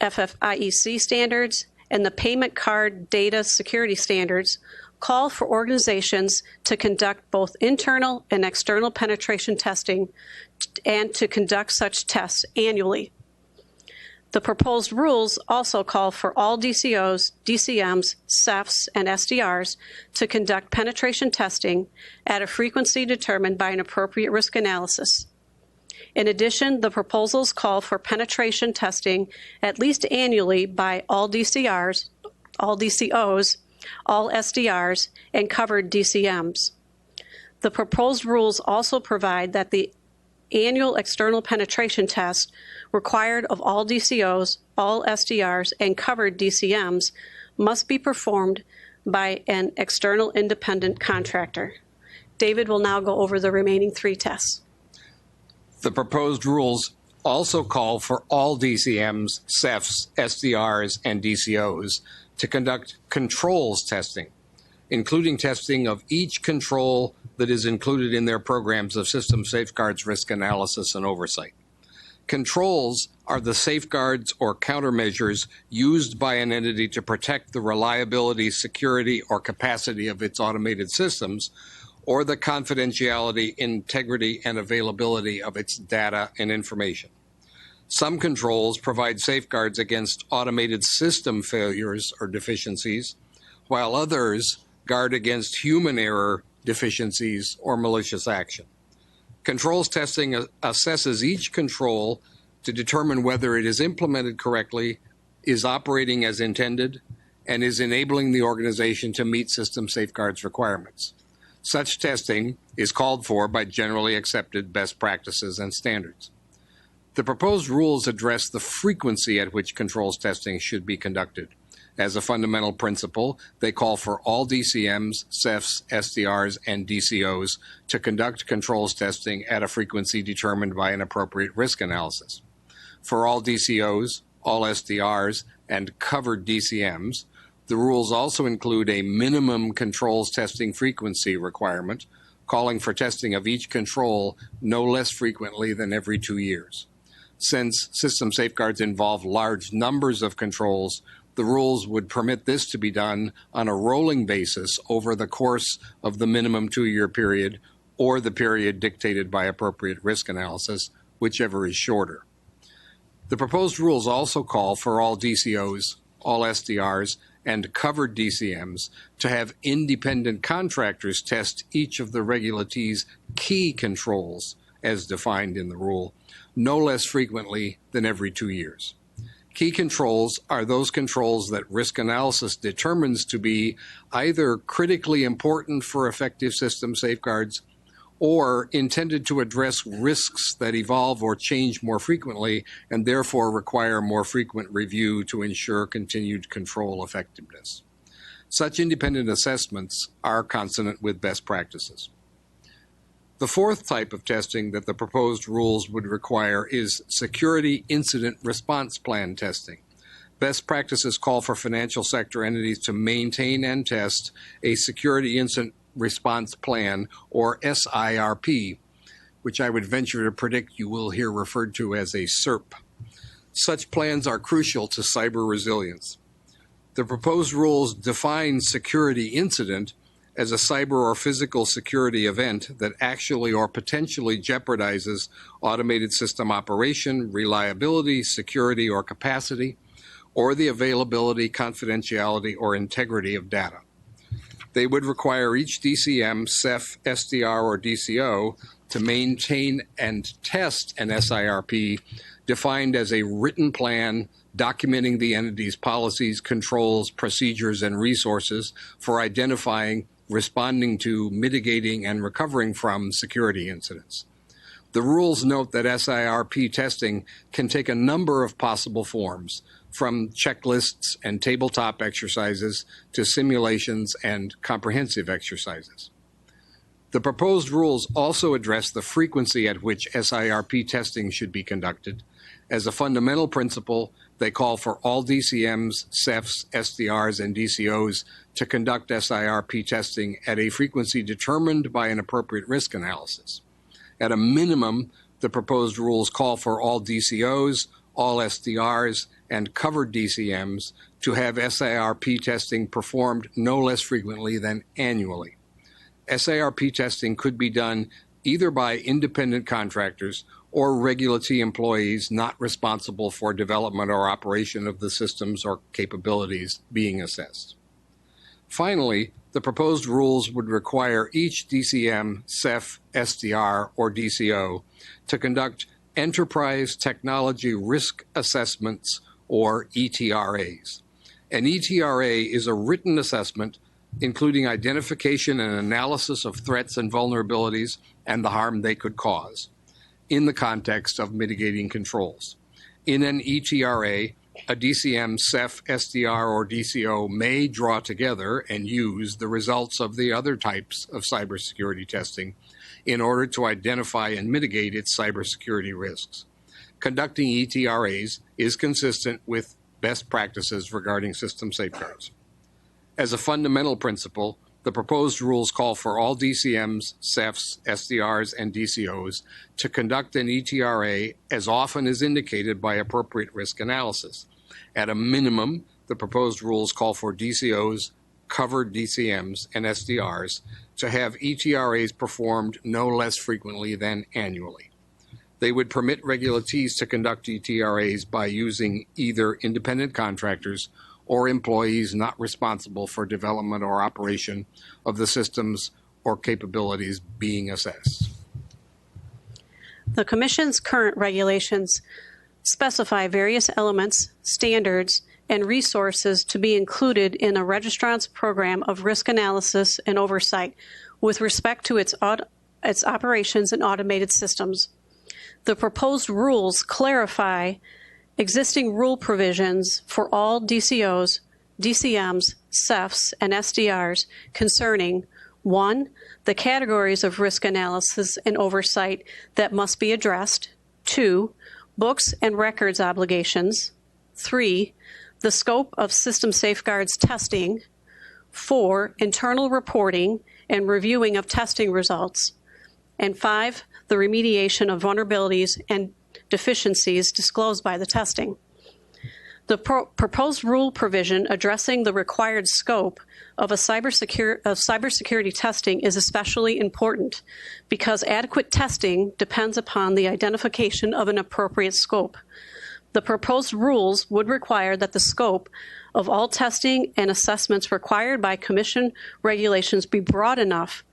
FFIEC standards, and the Payment Card Data Security Standards call for organizations to conduct both internal and external penetration testing and to conduct such tests annually. The proposed rules also call for all DCOs, DCMs, CEFs, and SDRs to conduct penetration testing at a frequency determined by an appropriate risk analysis. In addition, the proposals call for penetration testing at least annually by all DCRs, all DCOs, all SDRs, and covered DCMs. The proposed rules also provide that the annual external penetration test required of all DCOs, all SDRs, and covered DCMs must be performed by an external independent contractor. David will now go over the remaining 3 tests. The proposed rules also call for all DCMs, CEFs, SDRs, and DCOs to conduct controls testing, including testing of each control that is included in their programs of system safeguards, risk analysis, and oversight. Controls are the safeguards or countermeasures used by an entity to protect the reliability, security, or capacity of its automated systems, or the confidentiality, integrity, and availability of its data and information. Some controls provide safeguards against automated system failures or deficiencies, while others guard against human error, deficiencies, or malicious action. Controls testing assesses each control to determine whether it is implemented correctly, is operating as intended, and is enabling the organization to meet system safeguards requirements. Such testing is called for by generally accepted best practices and standards. The proposed rules address the frequency at which controls testing should be conducted. As a fundamental principle, they call for all DCMs, CEFs, SDRs, and DCOs to conduct controls testing at a frequency determined by an appropriate risk analysis. For all DCOs, all SDRs, and covered DCMs, the rules also include a minimum controls testing frequency requirement, calling for testing of each control no less frequently than every 2 years. Since system safeguards involve large numbers of controls, the rules would permit this to be done on a rolling basis over the course of the minimum 2-year period or the period dictated by appropriate risk analysis, whichever is shorter. The proposed rules also call for all DCOs, all SDRs, and covered DCMs to have independent contractors test each of the regulatee's key controls, as defined in the rule, no less frequently than every 2 years. Key controls are those controls that risk analysis determines to be either critically important for effective system safeguards or intended to address risks that evolve or change more frequently and therefore require more frequent review to ensure continued control effectiveness. Such independent assessments are consonant with best practices. The fourth type of testing that the proposed rules would require is security incident response plan testing. Best practices call for financial sector entities to maintain and test a security incident response plan, or SIRP, which I would venture to predict you will hear referred to as a SIRP. Such plans are crucial to cyber resilience. The proposed rules define security incident as a cyber or physical security event that actually or potentially jeopardizes automated system operation, reliability, security, or capacity, or the availability, confidentiality, or integrity of data. They would require each DCM, CEF, SDR, or DCO to maintain and test an SIRP defined as a written plan documenting the entity's policies, controls, procedures, and resources for identifying, responding to, mitigating, and recovering from security incidents. The rules note that SIRP testing can take a number of possible forms, from checklists and tabletop exercises to simulations and comprehensive exercises. The proposed rules also address the frequency at which SIRP testing should be conducted. As a fundamental principle, they call for all DCMs, CEFs, SDRs, and DCOs to conduct SIRP testing at a frequency determined by an appropriate risk analysis. At a minimum, the proposed rules call for all DCOs, all SDRs, and covered DCMs to have SIRP testing performed no less frequently than annually. SIRP testing could be done either by independent contractors or regulatee employees not responsible for development or operation of the systems or capabilities being assessed. Finally, the proposed rules would require each DCM, CEF, SDR, or DCO to conduct Enterprise Technology Risk Assessments, or ETRAs. An ETRA is a written assessment including identification and analysis of threats and vulnerabilities and the harm they could cause in the context of mitigating controls. In an ETRA, a DCM, CEF, SDR, or DCO may draw together and use the results of the other types of cybersecurity testing in order to identify and mitigate its cybersecurity risks. Conducting ETRAs is consistent with best practices regarding system safeguards. As a fundamental principle, the proposed rules call for all DCMs, CEFs, SDRs, and DCOs to conduct an ETRA as often as indicated by appropriate risk analysis. At a minimum, the proposed rules call for DCOs, covered DCMs, and SDRs to have ETRAs performed no less frequently than annually. They would permit regulatees to conduct ETRAs by using either independent contractors or employees not responsible for development or operation of the systems or capabilities being assessed. The Commission's current regulations specify various elements, standards, and resources to be included in a registrant's program of risk analysis and oversight with respect to its operations and automated systems. The proposed rules clarify existing rule provisions for all DCOs, DCMs, CEFs, and SDRs concerning 1. The categories of risk analysis and oversight that must be addressed. 2. Books and records obligations. 3. The scope of system safeguards testing. 4. Internal reporting and reviewing of testing results. And 5. The remediation of vulnerabilities and deficiencies disclosed by the testing. The proposed rule provision addressing the required scope of cybersecurity testing is especially important because adequate testing depends upon the identification of an appropriate scope. The proposed rules would require that the scope of all testing and assessments required by Commission regulations be broad enough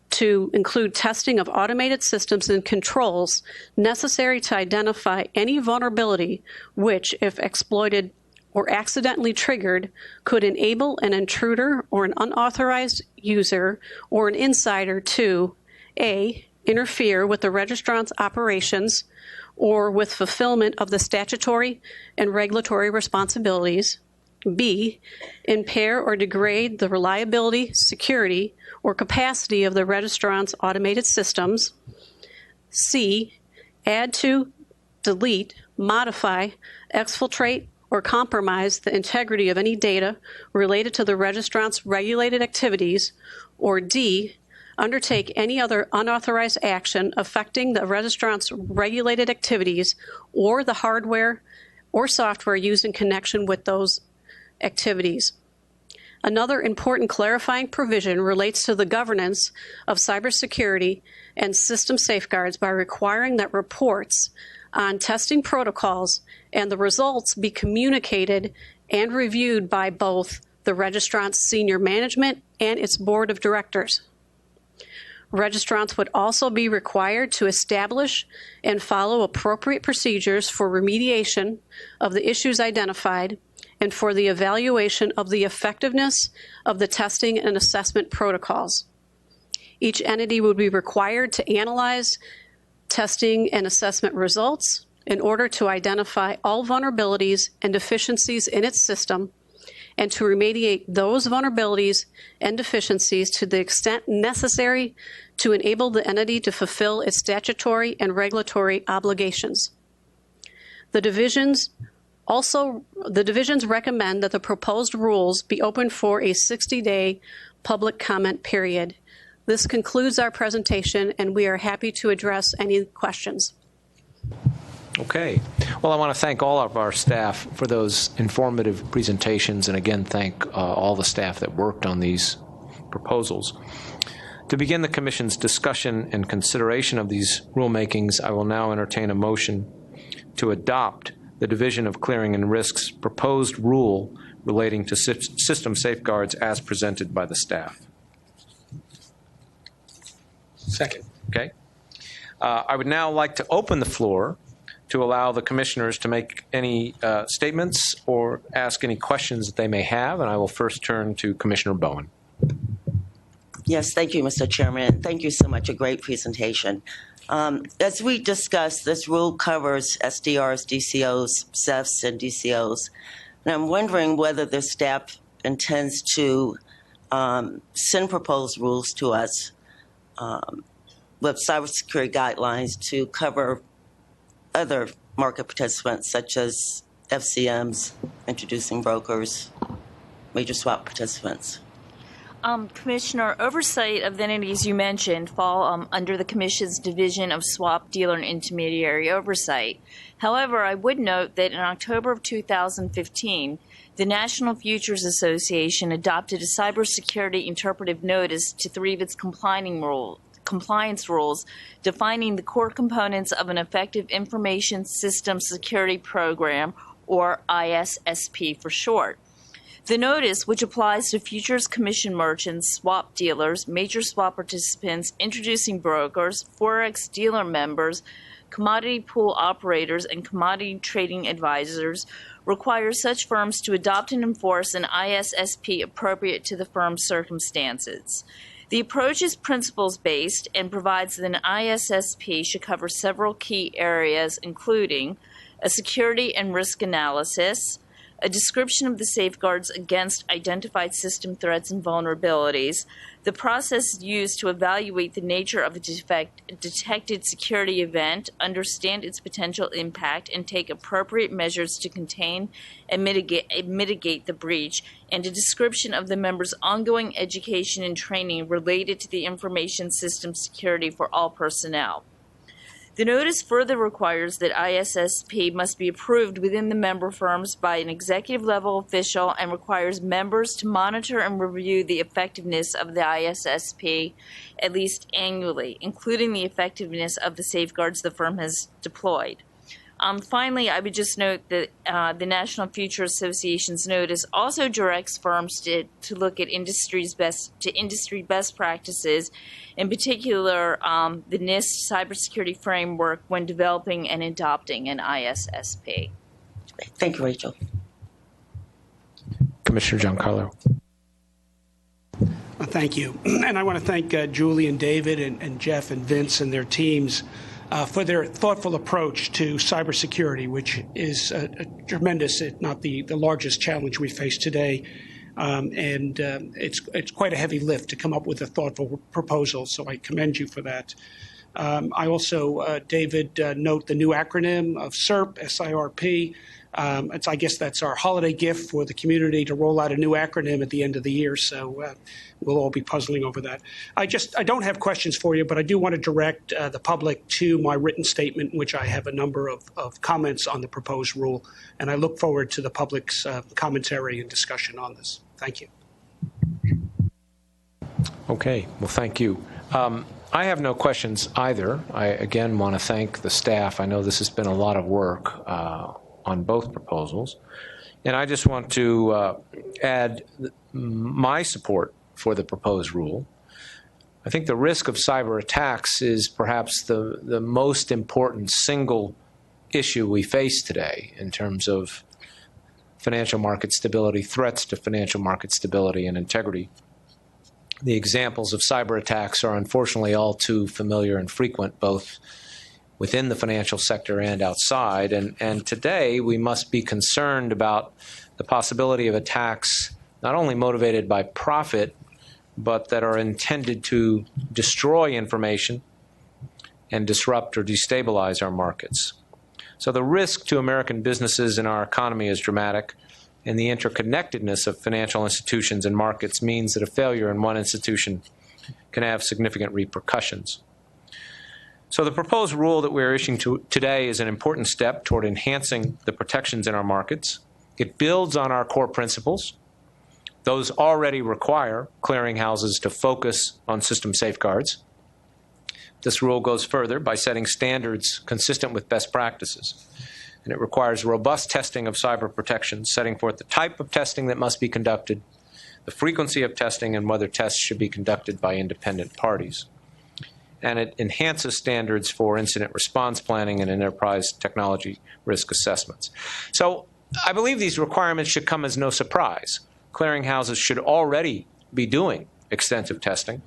to include testing of automated systems and controls necessary to identify any vulnerability which, if exploited or accidentally triggered, could enable an intruder or an unauthorized user or an insider to A. Interfere with the registrant's operations or with fulfillment of the statutory and regulatory responsibilities, B. Impair or degrade the reliability, security, or capacity of the registrant's automated systems. C. Add to, delete, modify, exfiltrate, or compromise the integrity of any data related to the registrant's regulated activities. Or D. Undertake any other unauthorized action affecting the registrant's regulated activities or the hardware or software used in connection with those activities. Another important clarifying provision relates to the governance of cybersecurity and system safeguards by requiring that reports on testing protocols and the results be communicated and reviewed by both the registrant's senior management and its board of directors. Registrants would also be required to establish and follow appropriate procedures for remediation of the issues identified and for the evaluation of the effectiveness of the testing and assessment protocols. Each entity would be required to analyze testing and assessment results in order to identify all vulnerabilities and deficiencies in its system and to remediate those vulnerabilities and deficiencies to the extent necessary to enable the entity to fulfill its statutory and regulatory obligations. The divisions recommend that the proposed rules be open for a 60-day public comment period. This concludes our presentation, and we are happy to address any questions. Okay. Well, I want to thank all of our staff for those informative presentations, and again, thank all the staff that worked on these proposals. To begin the Commission's discussion and consideration of these rulemakings, I will now entertain a motion to adopt the Division of Clearing and Risks proposed rule relating to system safeguards as presented by the staff. Second. Okay. I would now like to open the floor to allow the commissioners to make any statements or ask any questions that they may have, and I will first turn to Commissioner Bowen. Yes, thank you, Mr. Chairman. Thank you so much. A great presentation. As we discussed, this rule covers SDRs, DCOs, CEFs, and DCOs. And I'm wondering whether the staff intends to send proposed rules to us with cybersecurity guidelines to cover other market participants, such as FCMs, introducing brokers, major swap participants. Commissioner, oversight of the entities you mentioned fall under the Commission's Division of Swap, Dealer, and Intermediary Oversight. However, I would note that in October of 2015, the National Futures Association adopted a cybersecurity interpretive notice to 3 of its compliance rules, defining the core components of an effective information system security program, or ISSP for short. The notice, which applies to futures commission merchants, swap dealers, major swap participants, introducing brokers, Forex dealer members, commodity pool operators, and commodity trading advisors, requires such firms to adopt and enforce an ISSP appropriate to the firm's circumstances. The approach is principles-based and provides that an ISSP should cover several key areas, including a security and risk analysis, a description of the safeguards against identified system threats and vulnerabilities, the process used to evaluate the nature of a detected security event, understand its potential impact, and take appropriate measures to contain and mitigate the breach, and a description of the member's ongoing education and training related to the information system security for all personnel. The notice further requires that ISSP must be approved within the member firms by an executive-level official and requires members to monitor and review the effectiveness of the ISSP at least annually, including the effectiveness of the safeguards the firm has deployed. Finally, I would just note that the National Futures Association's notice also directs firms to look at industry best practices, in particular the NIST cybersecurity framework when developing and adopting an ISSP. Thank you, Rachel. Commissioner Giancarlo. Thank you. And I want to thank Julie and David and Jeff and Vince and their teams for their thoughtful approach to cybersecurity, which is a tremendous, if not the largest challenge we face today. It's quite a heavy lift to come up with a thoughtful proposal, so I commend you for that. I also, David, note the new acronym of SIRP, S-I-R-P. I guess that's our holiday gift for the community to roll out a new acronym at the end of the year, so we'll all be puzzling over that. I don't have questions for you, but I do want to direct the public to my written statement, in which I have a number of comments on the proposed rule, and I look forward to the public's commentary and discussion on this. Thank you. Okay, well, thank you. I have no questions either. I, again, want to thank the staff. I know this has been a lot of work on both proposals. And I just want to add my support for the proposed rule. I think the risk of cyber attacks is perhaps the most important single issue we face today in terms of financial market stability, threats to financial market stability and integrity. The examples of cyber attacks are unfortunately all too familiar and frequent, both within the financial sector and outside. And today we must be concerned about the possibility of attacks not only motivated by profit, but that are intended to destroy information and disrupt or destabilize our markets. So the risk to American businesses and our economy is dramatic, and the interconnectedness of financial institutions and markets means that a failure in one institution can have significant repercussions. So the proposed rule that we're issuing today is an important step toward enhancing the protections in our markets. It builds on our core principles. Those already require clearinghouses to focus on system safeguards. This rule goes further by setting standards consistent with best practices. And it requires robust testing of cyber protections, setting forth the type of testing that must be conducted, the frequency of testing, and whether tests should be conducted by independent parties. And it enhances standards for incident response planning and enterprise technology risk assessments. So I believe these requirements should come as no surprise. Clearinghouses should already be doing extensive testing.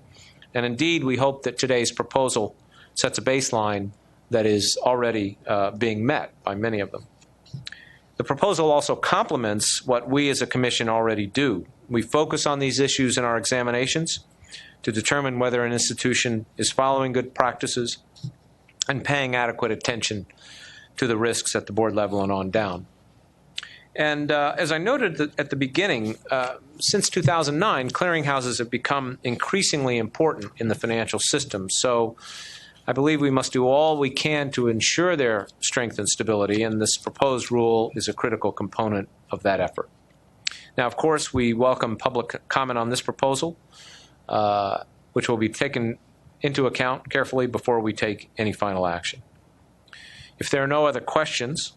And indeed, we hope that today's proposal sets a baseline that is already being met by many of them. The proposal also complements what we as a commission already do. We focus on these issues in our examinations to determine whether an institution is following good practices and paying adequate attention to the risks at the board level and on down. And as I noted at the beginning, since 2009, clearinghouses have become increasingly important in the financial system. So I believe we must do all we can to ensure their strength and stability, and this proposed rule is a critical component of that effort. Now, of course, we welcome public comment on this proposal, which will be taken into account carefully before we take any final action. If there are no other questions,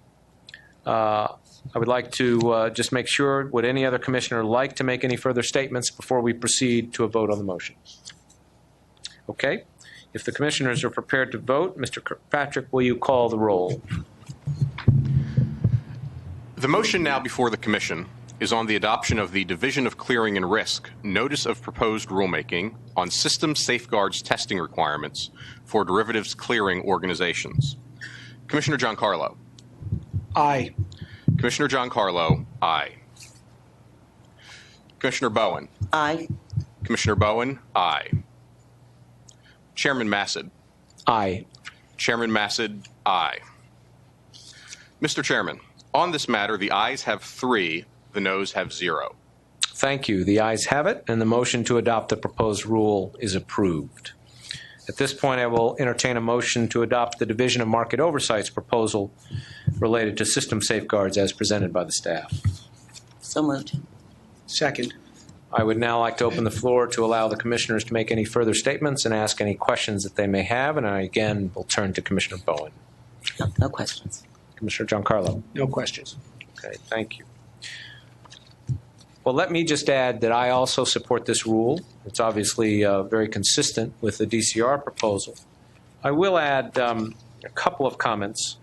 I would like to just make sure, would any other commissioner like to make any further statements before we proceed to a vote on the motion? Okay. If the commissioners are prepared to vote, Mr. Kirkpatrick, will you call the roll? The motion now before the Commission is on the adoption of the Division of Clearing and Risk Notice of Proposed Rulemaking on System Safeguards Testing Requirements for Derivatives Clearing Organizations. Commissioner Giancarlo. Aye. Commissioner Giancarlo, aye. Commissioner Bowen. Aye. Commissioner Bowen, aye. Chairman Massad. Aye. Chairman Massad, aye. Mr. Chairman, on this matter, the ayes have 3, the noes have 0. Thank you. The ayes have it, and the motion to adopt the proposed rule is approved. At this point, I will entertain a motion to adopt the Division of Market Oversight's proposal related to system safeguards as presented by the staff. So moved. Second. I would now like to open the floor to allow the commissioners to make any further statements and ask any questions that they may have, and I again will turn to Commissioner Bowen. No questions. Commissioner Giancarlo. No questions. Okay, thank you. Well, let me just add that I also support this rule. It's obviously very consistent with the DCR proposal. I will add a couple of comments.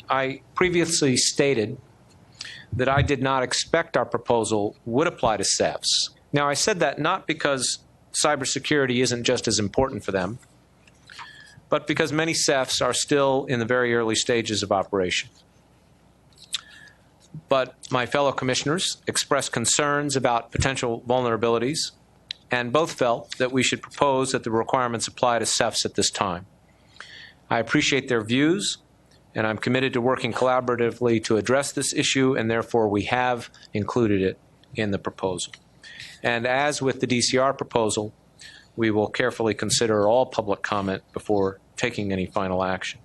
I previously stated that I did not expect our proposal would apply to CEFs. Now, I said that not because cybersecurity isn't just as important for them, but because many CEFs are still in the very early stages of operation. But my fellow commissioners expressed concerns about potential vulnerabilities, and both felt that we should propose that the requirements apply to CEFs at this time. I appreciate their views, and I'm committed to working collaboratively to address this issue, and therefore we have included it in the proposal. And as with the DCR proposal, we will carefully consider all public comment before taking any final action.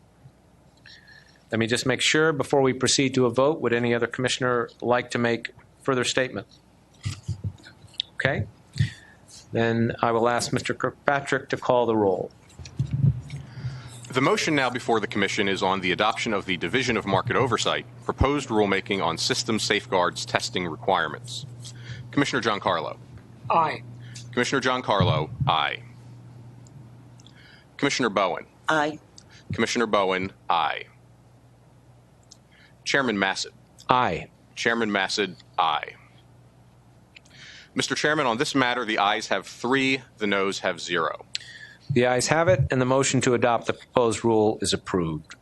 Let me just make sure before we proceed to a vote, would any other commissioner like to make further statement? Okay. Then I will ask Mr. Kirkpatrick to call the roll. The motion now before the Commission is on the adoption of the Division of Market Oversight Proposed Rulemaking on System Safeguards Testing Requirements. Commissioner Giancarlo. Aye. Commissioner Giancarlo, aye. Commissioner Bowen. Aye. Commissioner Bowen, aye. Chairman Massad. Aye. Chairman Massad, aye. Mr. Chairman, on this matter, the ayes have 3, the noes have 0. The ayes have it, and the motion to adopt the proposed rule is approved.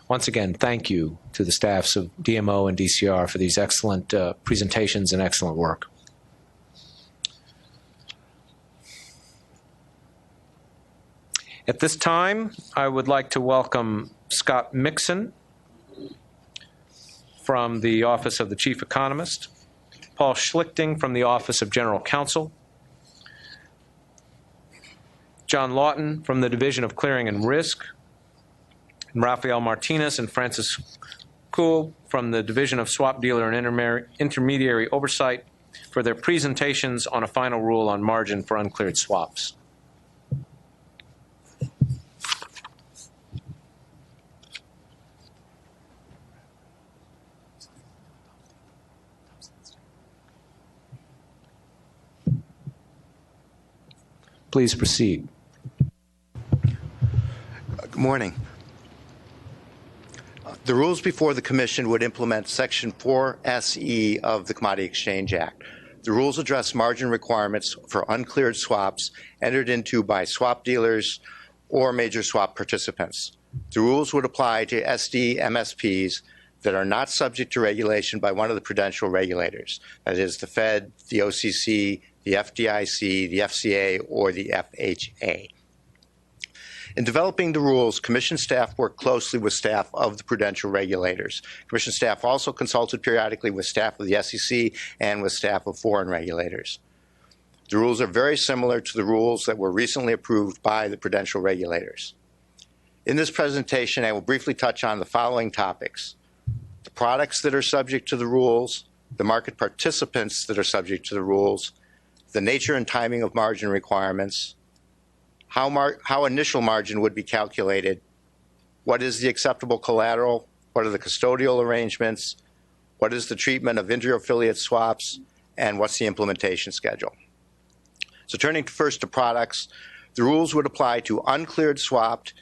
Once again, thank you to the staffs of DMO and DCR for these excellent presentations and excellent work. At this time, I would like to welcome Scott Mixon from the Office of the Chief Economist, Paul Schlichting from the Office of General Counsel, John Lawton from the Division of Clearing and Risk, and Rafael Martinez and Francis Kuhl from the Division of Swap Dealer and Intermediary Oversight for their presentations on a final rule on margin for uncleared swaps. Please proceed. Good morning. The rules before the Commission would implement Section 4SE of the Commodity Exchange Act. The rules address margin requirements for uncleared swaps entered into by swap dealers or major swap participants. The rules would apply to SD MSPs that are not subject to regulation by one of the prudential regulators, that is the Fed, the OCC, the FDIC, the FCA, or the FHA. In developing the rules, Commission staff worked closely with staff of the prudential regulators. Commission staff also consulted periodically with staff of the SEC and with staff of foreign regulators. The rules are very similar to the rules that were recently approved by the prudential regulators. In this presentation, I will briefly touch on the following topics: the products that are subject to the rules, the market participants that are subject to the rules, the nature and timing of margin requirements, how initial margin would be calculated, what is the acceptable collateral, what are the custodial arrangements, what is the treatment of inter-affiliate swaps, and what's the implementation schedule. So turning first to products, the rules would apply to uncleared swaps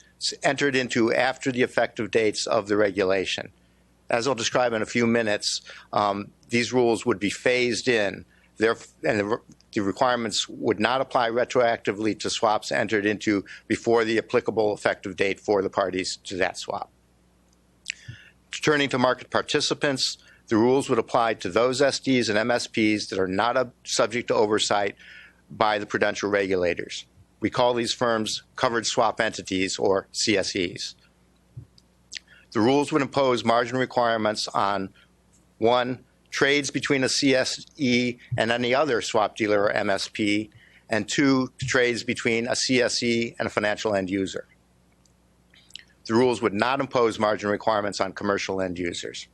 entered into after the effective dates of the regulation. As I'll describe in a few minutes, these rules would be phased in, and the requirements would not apply retroactively to swaps entered into before the applicable effective date for the parties to that swap. Turning to market participants, the rules would apply to those SDs and MSPs that are not subject to oversight by the prudential regulators. We call these firms covered swap entities, or CSEs. The rules would impose margin requirements on 1, trades between a CSE and any other swap dealer or MSP, and 2, trades between a CSE and a financial end user. The rules would not impose margin requirements on commercial end users.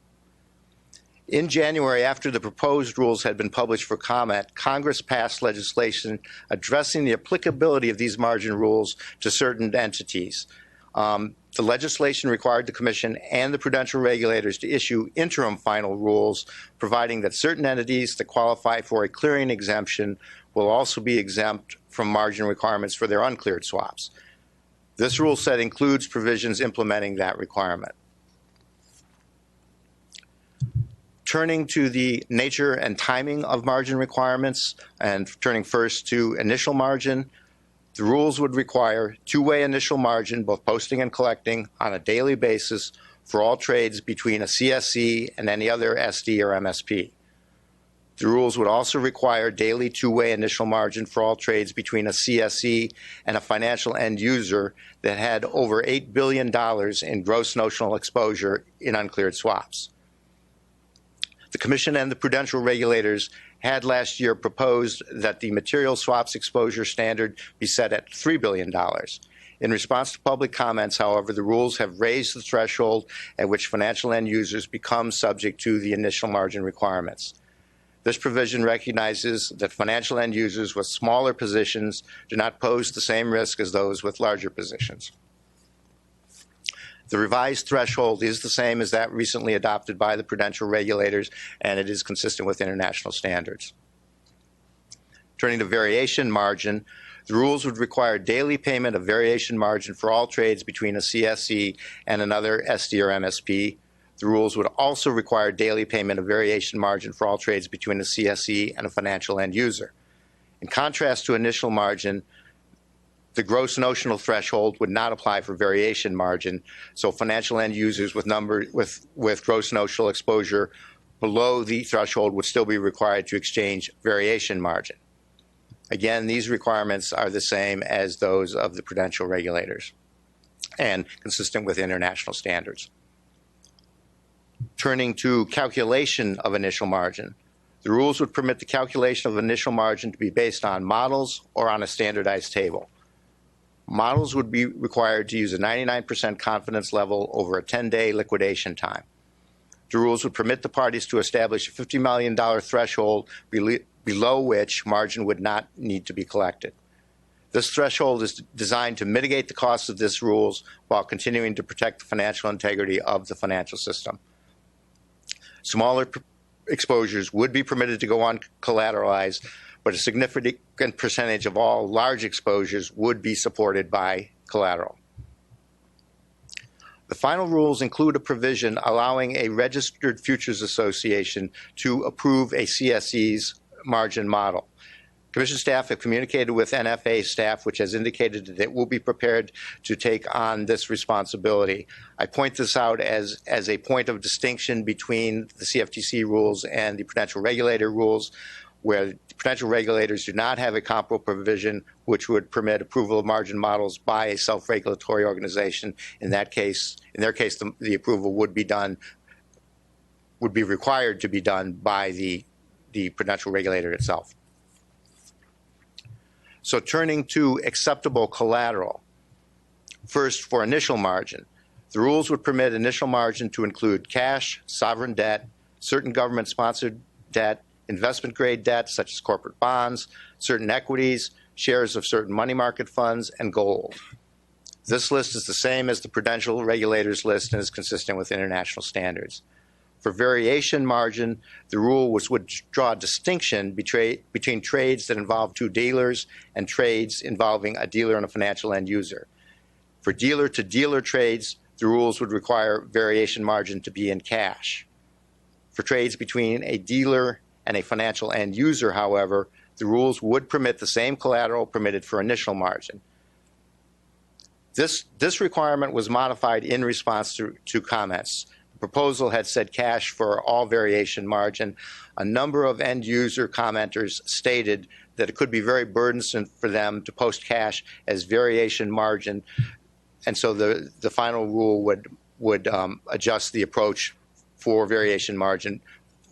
In January, after the proposed rules had been published for comment, Congress passed legislation addressing the applicability of these margin rules to certain entities. The legislation required the Commission and the prudential regulators to issue interim final rules, providing that certain entities that qualify for a clearing exemption will also be exempt from margin requirements for their uncleared swaps. This rule set includes provisions implementing that requirement. Turning to the nature and timing of margin requirements, and turning first to initial margin, the rules would require two-way initial margin, both posting and collecting, on a daily basis for all trades between a CSE and any other SD or MSP. The rules would also require daily two-way initial margin for all trades between a CSE and a financial end user that had over $8 billion in gross notional exposure in uncleared swaps. The Commission and the prudential regulators had last year proposed that the material swaps exposure standard be set at $3 billion. In response to public comments, however, the rules have raised the threshold at which financial end users become subject to the initial margin requirements. This provision recognizes that financial end users with smaller positions do not pose the same risk as those with larger positions. The revised threshold is the same as that recently adopted by the prudential regulators, and it is consistent with international standards. Turning to variation margin, the rules would require daily payment of variation margin for all trades between a CSE and another SD or MSP. The rules would also require daily payment of variation margin for all trades between a CSE and a financial end user. In contrast to initial margin, the gross notional threshold would not apply for variation margin, so financial end users with gross notional exposure below the threshold would still be required to exchange variation margin. Again, these requirements are the same as those of the prudential regulators and consistent with international standards. Turning to calculation of initial margin, the rules would permit the calculation of initial margin to be based on models or on a standardized table. Models would be required to use a 99% confidence level over a 10-day liquidation time. The rules would permit the parties to establish a $50 million threshold below which margin would not need to be collected. This threshold is designed to mitigate the costs of these rules while continuing to protect the financial integrity of the financial system. Smaller exposures would be permitted to go uncollateralized, but a significant percentage of all large exposures would be supported by collateral. The final rules include a provision allowing a registered futures association to approve a CSE's margin model. Commission staff have communicated with NFA staff, which has indicated that it will be prepared to take on this responsibility. I point this out as a point of distinction between the Cftc rules and the prudential regulator rules, where the prudential regulators do not have a comparable provision which would permit approval of margin models by a self-regulatory organization. In their case, the approval would be required to be done by the prudential regulator itself. So turning to acceptable collateral, first for initial margin, the rules would permit initial margin to include cash, sovereign debt, certain government-sponsored debt, investment-grade debt such as corporate bonds, certain equities, shares of certain money market funds, and gold. This list is the same as the prudential regulators list and is consistent with international standards. For variation margin, the rule would draw a distinction between trades that involve two dealers and trades involving a dealer and a financial end user. For dealer-to-dealer trades, the rules would require variation margin to be in cash. For trades between a dealer and a financial end user, however, the rules would permit the same collateral permitted for initial margin. This requirement was modified in response to comments. The proposal had said cash for all variation margin. A number of end user commenters stated that it could be very burdensome for them to post cash as variation margin, and so the final rule would adjust the approach for variation margin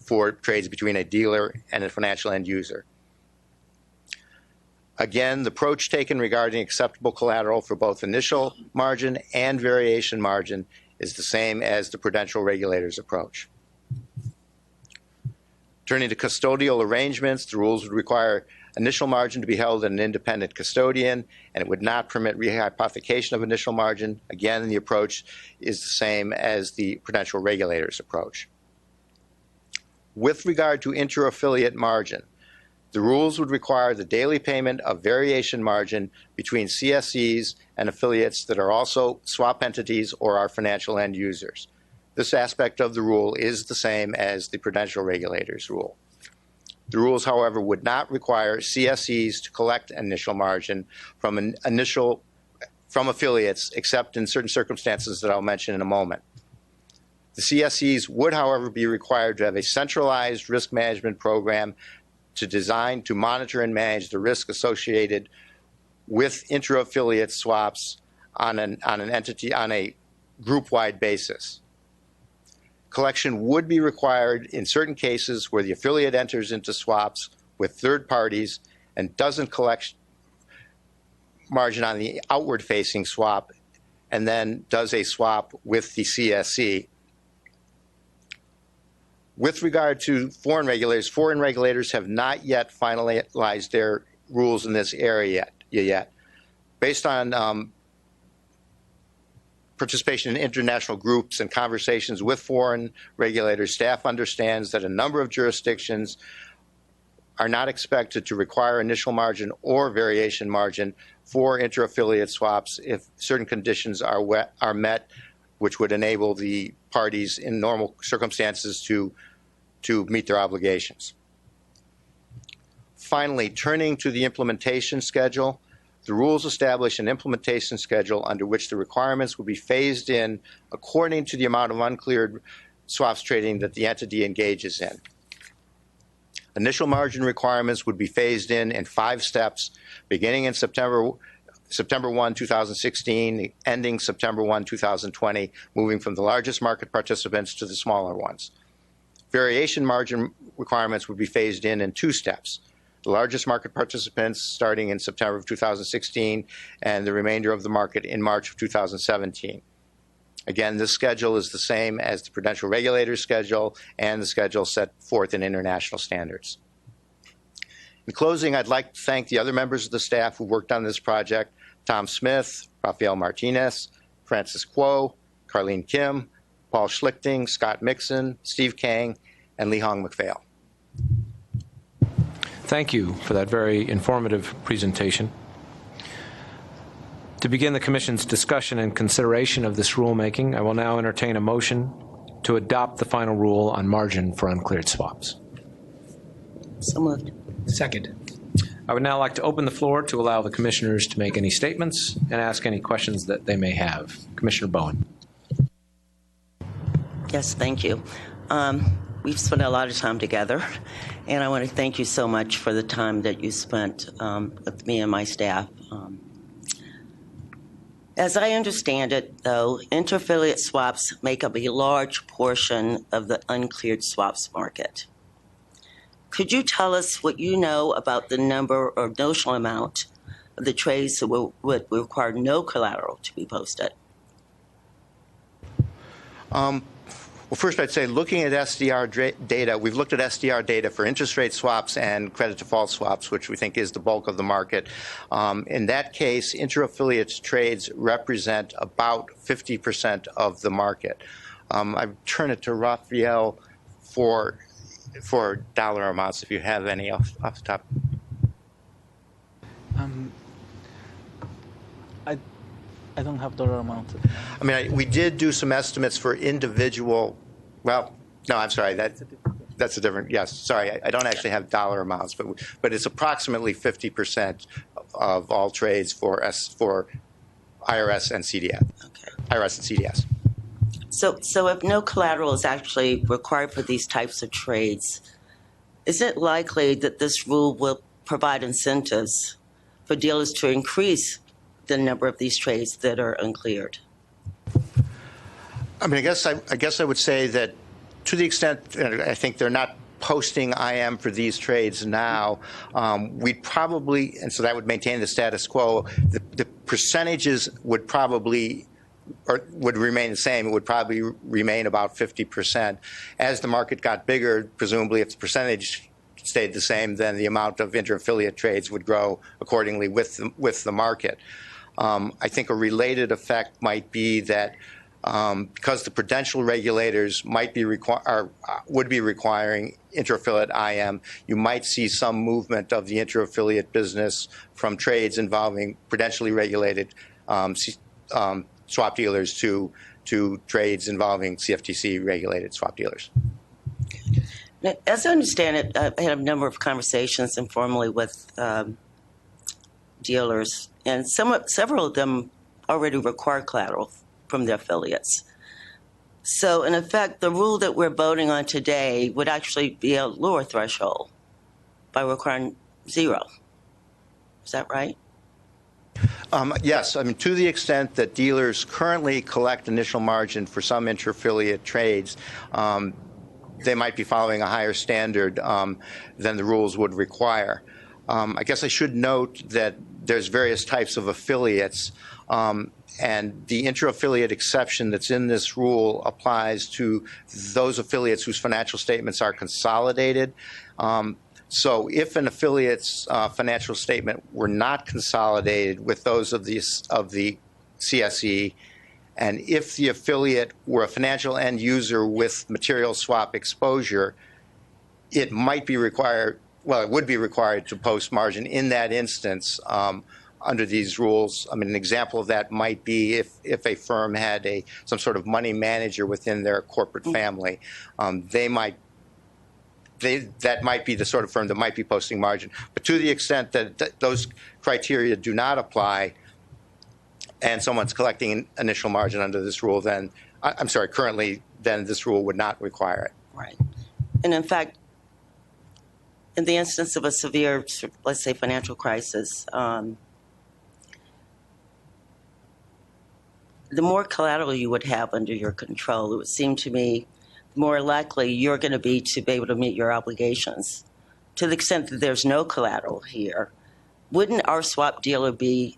for trades between a dealer and a financial end user. Again, the approach taken regarding acceptable collateral for both initial margin and variation margin is the same as the prudential regulators' approach. Turning to custodial arrangements, the rules would require initial margin to be held in an independent custodian, and it would not permit rehypothecation of initial margin. Again, the approach is the same as the prudential regulators' approach. With regard to inter-affiliate margin, the rules would require the daily payment of variation margin between CSEs and affiliates that are also swap entities or are financial end users. This aspect of the rule is the same as the prudential regulators' rule. The rules, however, would not require CSEs to collect initial margin from affiliates, except in certain circumstances that I'll mention in a moment. The CSEs would, however, be required to have a centralized risk management program to monitor and manage the risk associated with inter-affiliate swaps on a group-wide basis. Collection would be required in certain cases where the affiliate enters into swaps with third parties and doesn't collect margin on the outward-facing swap and then does a swap with the CSE. With regard to foreign regulators have not yet finalized their rules in this area yet. Based on participation in international groups and conversations with foreign regulators, staff understands that a number of jurisdictions are not expected to require initial margin or variation margin for inter-affiliate swaps if certain conditions are met, which would enable the parties in normal circumstances to meet their obligations. Finally, turning to the implementation schedule, the rules establish an implementation schedule under which the requirements will be phased in according to the amount of uncleared swaps trading that the entity engages in. Initial margin requirements would be phased in 5 steps, beginning in September 1, 2016, ending September 1, 2020, moving from the largest market participants to the smaller ones. Variation margin requirements would be phased in 2 steps. The largest market participants starting in September of 2016 and the remainder of the market in March of 2017. Again, this schedule is the same as the prudential regulators schedule and the schedule set forth in international standards. In closing, I'd like to thank the other members of the staff who worked on this project: Tom Smith, Rafael Martinez, Francis Kuo, Carlene Kim, Paul Schlichting, Scott Mixon, Steve Kang, and Lee Hong McPhail. Thank you for that very informative presentation. To begin the Commission's discussion and consideration of this rulemaking, I will now entertain a motion to adopt the final rule on margin for uncleared swaps. So moved. Second. I would now like to open the floor to allow the Commissioners to make any statements and ask any questions that they may have. Commissioner Bowen. Yes, thank you. We've spent a lot of time together, and I want to thank you so much for the time that you spent with me and my staff. As I understand it, though, inter-affiliate swaps make up a large portion of the uncleared swaps market. Could you tell us what you know about the number or notional amount of the trades that would require no collateral to be posted? Well, first I'd say looking at SDR data, we've looked at SDR data for interest rate swaps and credit default swaps, which we think is the bulk of the market. In that case, inter-affiliate trades represent about 50% of the market. I turn it to Raphael for dollar amounts, if you have any off the top. I don't have dollar amount. I mean, we did do some estimates for individual. Well, no, I'm sorry. That's a different. Yes, sorry. I don't actually have dollar amounts, but it's approximately 50% of all trades for IRS and CDS. Okay. IRS and CDS. So if no collateral is actually required for these types of trades, is it likely that this rule will provide incentives for dealers to increase the number of these trades that are uncleared? I mean, I guess I would say that to the extent I think they're not posting IM for these trades now, we'd probably, and so that would maintain the status quo. The percentages would probably, or would remain the same. It would probably remain about 50%. As the market got bigger, presumably if the percentage stayed the same, then the amount of inter-affiliate trades would grow accordingly with the market. I think a related effect might be that because the prudential regulators might be would be requiring inter-affiliate IM, you might see some movement of the inter-affiliate business from trades involving prudentially regulated swap dealers to trades involving CFTC regulated swap dealers. Now, as I understand it, I had a number of conversations informally with dealers, and several of them already require collateral from their affiliates. So, in effect, the rule that we're voting on today would actually be a lower threshold by requiring 0. Is that right? Yes. I mean, to the extent that dealers currently collect initial margin for some inter-affiliate trades, they might be following a higher standard than the rules would require. I guess I should note that there's various types of affiliates, and the inter-affiliate exception that's in this rule applies to those affiliates whose financial statements are consolidated. So if an affiliate's financial statement were not consolidated with those of the CSE, and if the affiliate were a financial end user with material swap exposure, it might be required, well, it would be required to post margin in that instance under these rules. I mean, an example of that might be if a firm had some sort of money manager within their corporate family, that might be the sort of firm that might be posting margin. But to the extent that those criteria do not apply, and someone's collecting initial margin under this rule, then, I'm sorry, currently, then this rule would not require it. Right. And in fact, in the instance of a severe, let's say, financial crisis, the more collateral you would have under your control, it would seem to me more likely you're going to be able to meet your obligations. To the extent that there's no collateral here, wouldn't our swap dealer be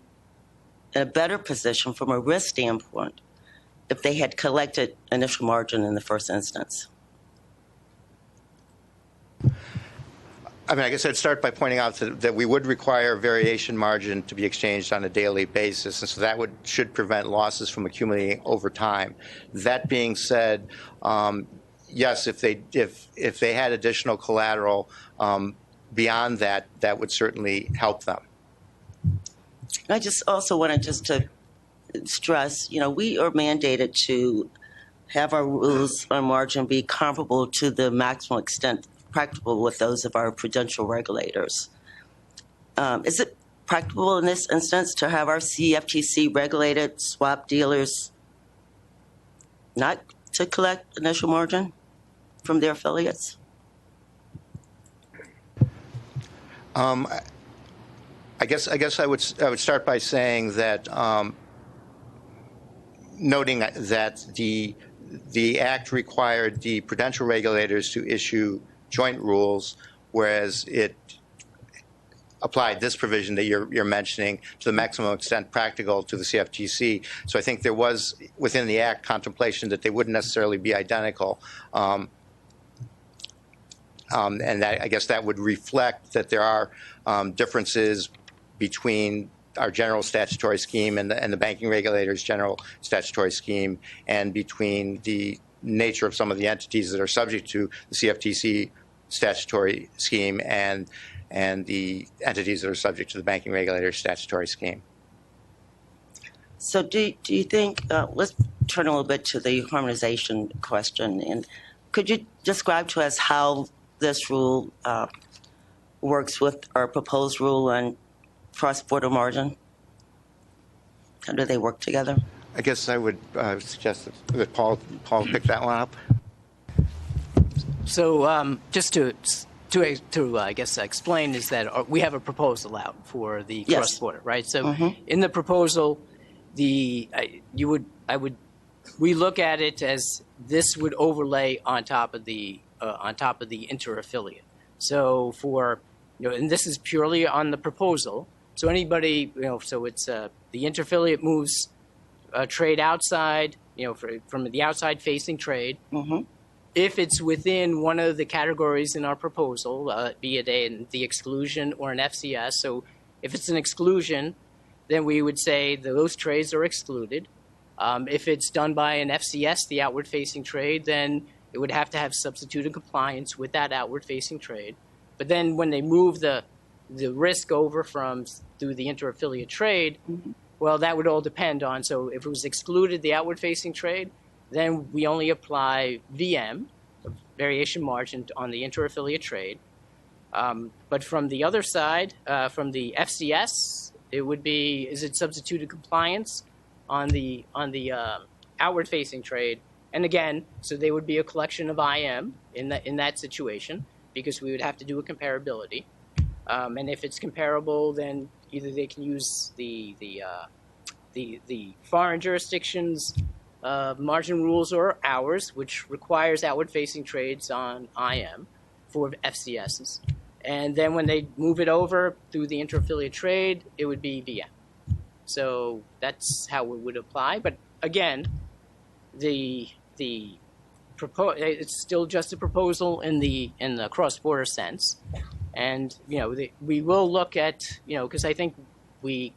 in a better position from a risk standpoint if they had collected initial margin in the first instance? I mean, I guess I'd start by pointing out that we would require variation margin to be exchanged on a daily basis, and so that should prevent losses from accumulating over time. That being said, yes, if they had additional collateral beyond that, that would certainly help them. I just also wanted to stress, we are mandated to have our rules on margin be comparable to the maximum extent practicable with those of our prudential regulators. Is it practicable in this instance to have our CFTC regulated swap dealers not to collect initial margin from their affiliates? I guess I would start by saying that noting that the Act required the prudential regulators to issue joint rules, whereas it applied this provision that you're mentioning to the maximum extent practical to the CFTC. So I think there was within the Act contemplation that they wouldn't necessarily be identical. And I guess that would reflect that there are differences between our general statutory scheme and the banking regulators' general statutory scheme, and between the nature of some of the entities that are subject to the CFTC statutory scheme and the entities that are subject to the banking regulator statutory scheme. So do you think, let's turn a little bit to the harmonization question, and could you describe to us how this rule works with our proposed rule on cross-border margin? How do they work together? I guess I would suggest that Paul pick that one up. So just to I guess explain is that we have a proposal out for the Yes. cross-border, right? So in the proposal, we look at it as this would overlay on top of the inter-affiliate. So and this is purely on the proposal. So anybody, so it's the inter-affiliate moves trade outside, from the outside-facing trade. If it's within one of the categories in our proposal, be it the exclusion or an FCS, so if it's an exclusion, then we would say those trades are excluded. If it's done by an FCS, the outward-facing trade, then it would have to have substituted compliance with that outward-facing trade. But then when they move the risk over through the inter-affiliate trade, well, that would all depend on. So if it was excluded, the outward-facing trade, then we only apply VM, variation margin, on the inter-affiliate trade. But from the other side, from the FCS, it would be, is it substituted compliance on the outward-facing trade? And again, so they would be a collection of IM in that situation, because we would have to do a comparability. And if it's comparable, then either they can use the foreign jurisdictions margin rules or ours, which requires outward-facing trades on IM for FCSs. And then when they move it over through the inter-affiliate trade, it would be VM. So that's how it would apply. But again, it's still just a proposal in the cross-border sense. And we will look at, because I think we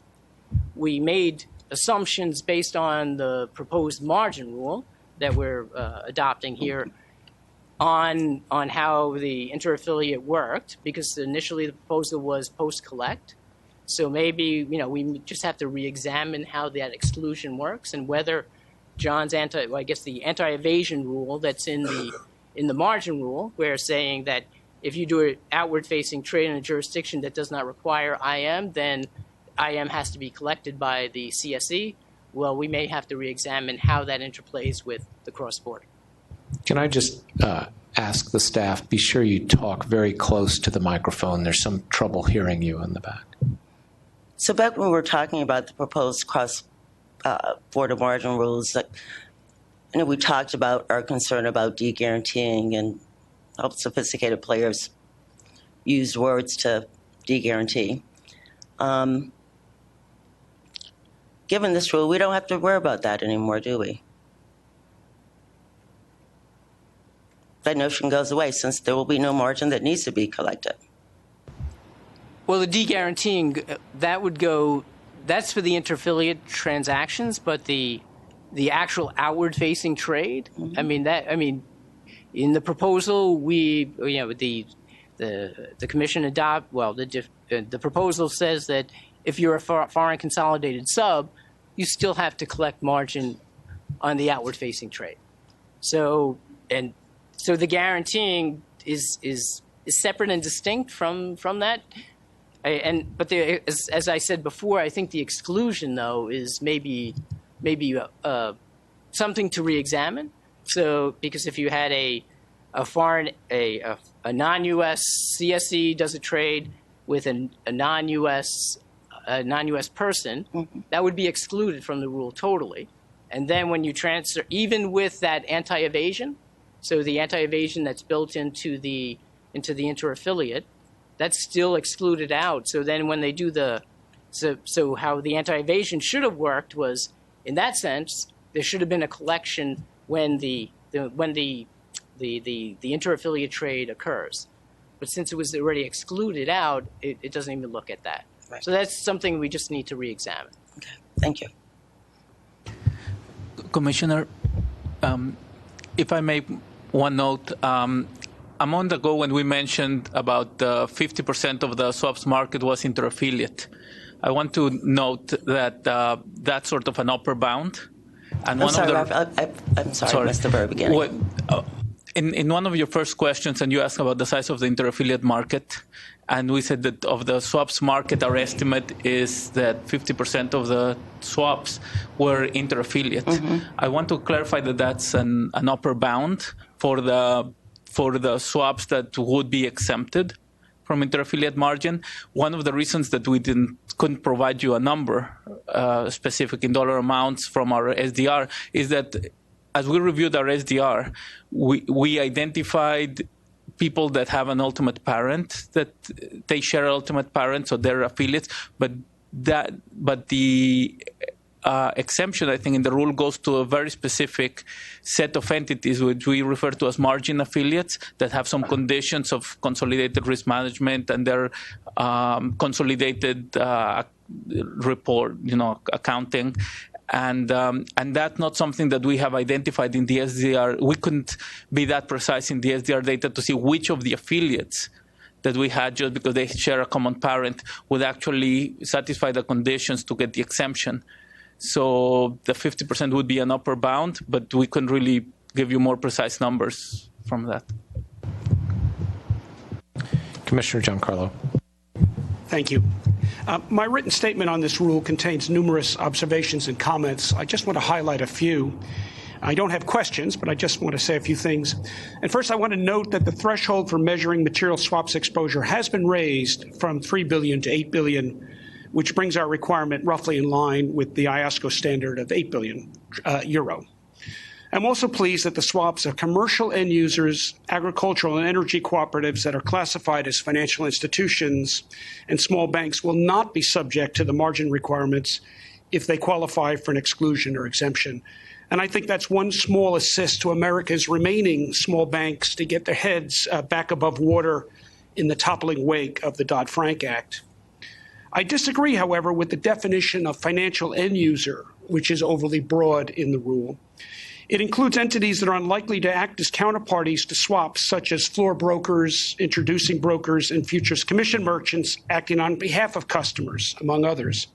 made assumptions based on the proposed margin rule that we're adopting here on how the inter-affiliate worked, because initially the proposal was post-collect. So maybe we just have to re-examine how that exclusion works and whether John's the anti-evasion rule that's in the margin rule, we're saying that if you do an outward-facing trade in a jurisdiction that does not require IM, then IM has to be collected by the CSE. Well, we may have to re-examine how that interplays with the cross-border. Can I just ask the staff, be sure you talk very close to the microphone. There's some trouble hearing you in the back. So back when we were talking about the proposed cross-border margin rules, we talked about our concern about de-guaranteeing and how sophisticated players use words to de-guarantee. Given this rule, we don't have to worry about that anymore, do we? That notion goes away since there will be no margin that needs to be collected. Well, the de-guaranteeing, that's for the inter-affiliate transactions, but the actual outward-facing trade, in the proposal, the commission the proposal says that if you're a foreign consolidated sub, you still have to collect margin on the outward-facing trade. So the guaranteeing is separate and distinct from that. But as I said before, I think the exclusion though is maybe something to re-examine. So because if you had a non-U.S. CSE does a trade with a non-U.S. person, that would be excluded from the rule totally. And then when you transfer, even with that anti-evasion, so the anti-evasion that's built into the inter-affiliate, that's still excluded out. So then when they do so how the anti-evasion should have worked was, in that sense, there should have been a collection when the inter-affiliate trade occurs. But since it was already excluded out, it doesn't even look at that. Right. So that's something we just need to re-examine. Okay, thank you. Commissioner, If I may, one note. A month ago, when we mentioned about 50% of the swaps market was interaffiliate, I want to note that that's sort of an upper bound. And I'm sorry, I missed the very beginning. In one of your first questions, and you asked about the size of the interaffiliate market, and we said that of the swaps market, our estimate is that 50% of the swaps were interaffiliate. Mm-hmm. I want to clarify that that's an upper bound for the swaps that would be exempted from interaffiliate margin. One of the reasons that we couldn't provide you a number specific in dollar amounts from our SDR is that as we reviewed our SDR, we identified people that have an ultimate parent, that they share ultimate parent, so they're affiliates, but the exemption, I think, in the rule goes to a very specific set of entities, which we refer to as margin affiliates, that have some conditions of consolidated risk management and their consolidated report, accounting. And that's not something that we have identified in the SDR. We couldn't be that precise in the SDR data to see which of the affiliates that we had, just because they share a common parent, would actually satisfy the conditions to get the exemption. So the 50% would be an upper bound, but we couldn't really give you more precise numbers from that. Commissioner Giancarlo. Thank you. My written statement on this rule contains numerous observations and comments. I just want to highlight a few. I don't have questions, but I just want to say a few things. And first, I want to note that the threshold for measuring material swaps exposure has been raised from $3 billion to $8 billion, which brings our requirement roughly in line with the IOSCO standard of 8 billion euro. I'm also pleased that the swaps of commercial end users, agricultural and energy cooperatives that are classified as financial institutions and small banks will not be subject to the margin requirements if they qualify for an exclusion or exemption. And I think that's one small assist to America's remaining small banks to get their heads back above water in the toppling wake of the Dodd-Frank Act. I disagree, however, with the definition of financial end user, which is overly broad in the rule. It includes entities that are unlikely to act as counterparties to swaps, such as floor brokers, introducing brokers, and futures commission merchants acting on behalf of customers, among others.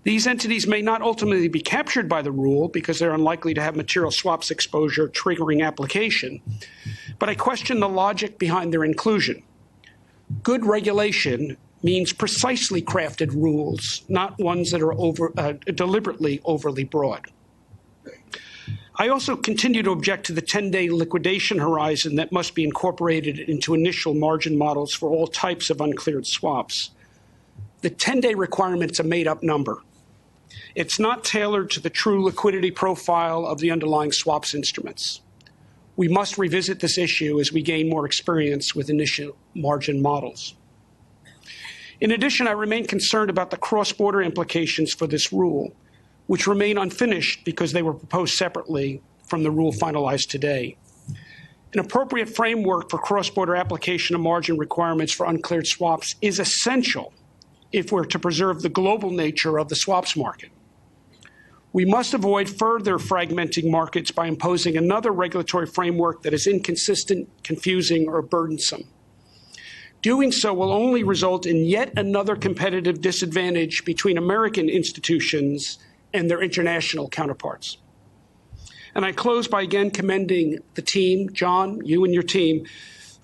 These entities may not ultimately be captured by the rule because they're unlikely to have material swaps exposure triggering application, but I question the logic behind their inclusion. Good regulation means precisely crafted rules, not ones that are deliberately overly broad. I also continue to object to the 10-day liquidation horizon that must be incorporated into initial margin models for all types of uncleared swaps. The 10-day requirement is a made-up number. It's not tailored to the true liquidity profile of the underlying swaps instruments. We must revisit this issue as we gain more experience with initial margin models. In addition, I remain concerned about the cross-border implications for this rule, which remain unfinished because they were proposed separately from the rule finalized today. An appropriate framework for cross-border application of margin requirements for uncleared swaps is essential if we're to preserve the global nature of the swaps market. We must avoid further fragmenting markets by imposing another regulatory framework that is inconsistent, confusing, or burdensome. Doing so will only result in yet another competitive disadvantage between American institutions and their international counterparts. And I close by again commending the team, John, you and your team,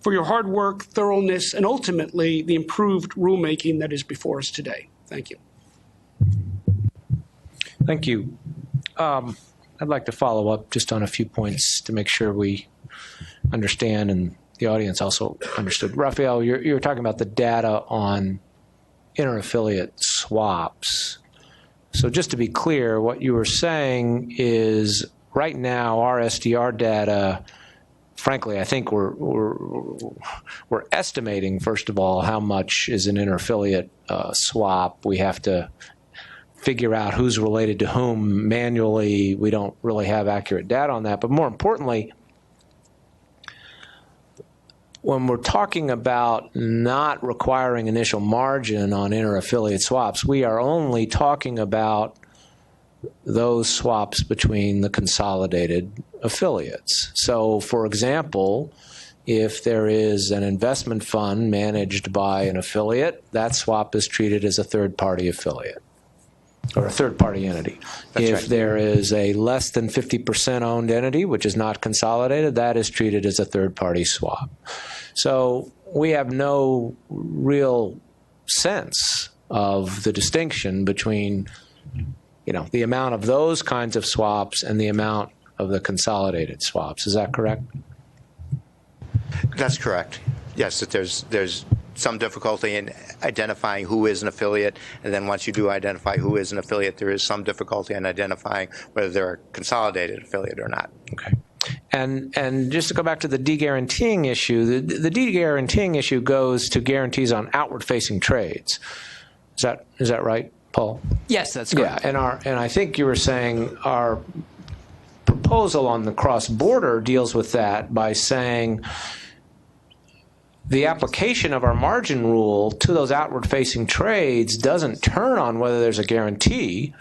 for your hard work, thoroughness, and ultimately the improved rulemaking that is before us today. Thank you. Thank you. I'd like to follow up just on a few points to make sure we understand and the audience also understood. Raphael, you're talking about the data on interaffiliate swaps. So just to be clear, what you were saying is right now our SDR data, frankly, I think we're estimating, first of all, how much is an interaffiliate swap. We have to figure out who's related to whom manually. We don't really have accurate data on that. But more importantly, when we're talking about not requiring initial margin on interaffiliate swaps, we are only talking about those swaps between the consolidated affiliates. So, for example, if there is an investment fund managed by an affiliate, that swap is treated as a third-party affiliate or a third-party entity. If there is a less than 50% owned entity, which is not consolidated, that is treated as a third-party swap. So we have no real sense of the distinction between, the amount of those kinds of swaps and the amount of the consolidated swaps. Is that correct? That's correct. Yes, that there's some difficulty in identifying who is an affiliate, and then once you do identify who is an affiliate, there is some difficulty in identifying whether they're a consolidated affiliate or not. Okay. And just to go back to the de-guaranteeing issue, the de-guaranteeing issue goes to guarantees on outward-facing trades. Is that right, Paul? Yes, that's correct. Yeah, and I think you were saying our proposal on the cross-border deals with that by saying the application of our margin rule to those outward-facing trades doesn't turn on whether there's a guarantee.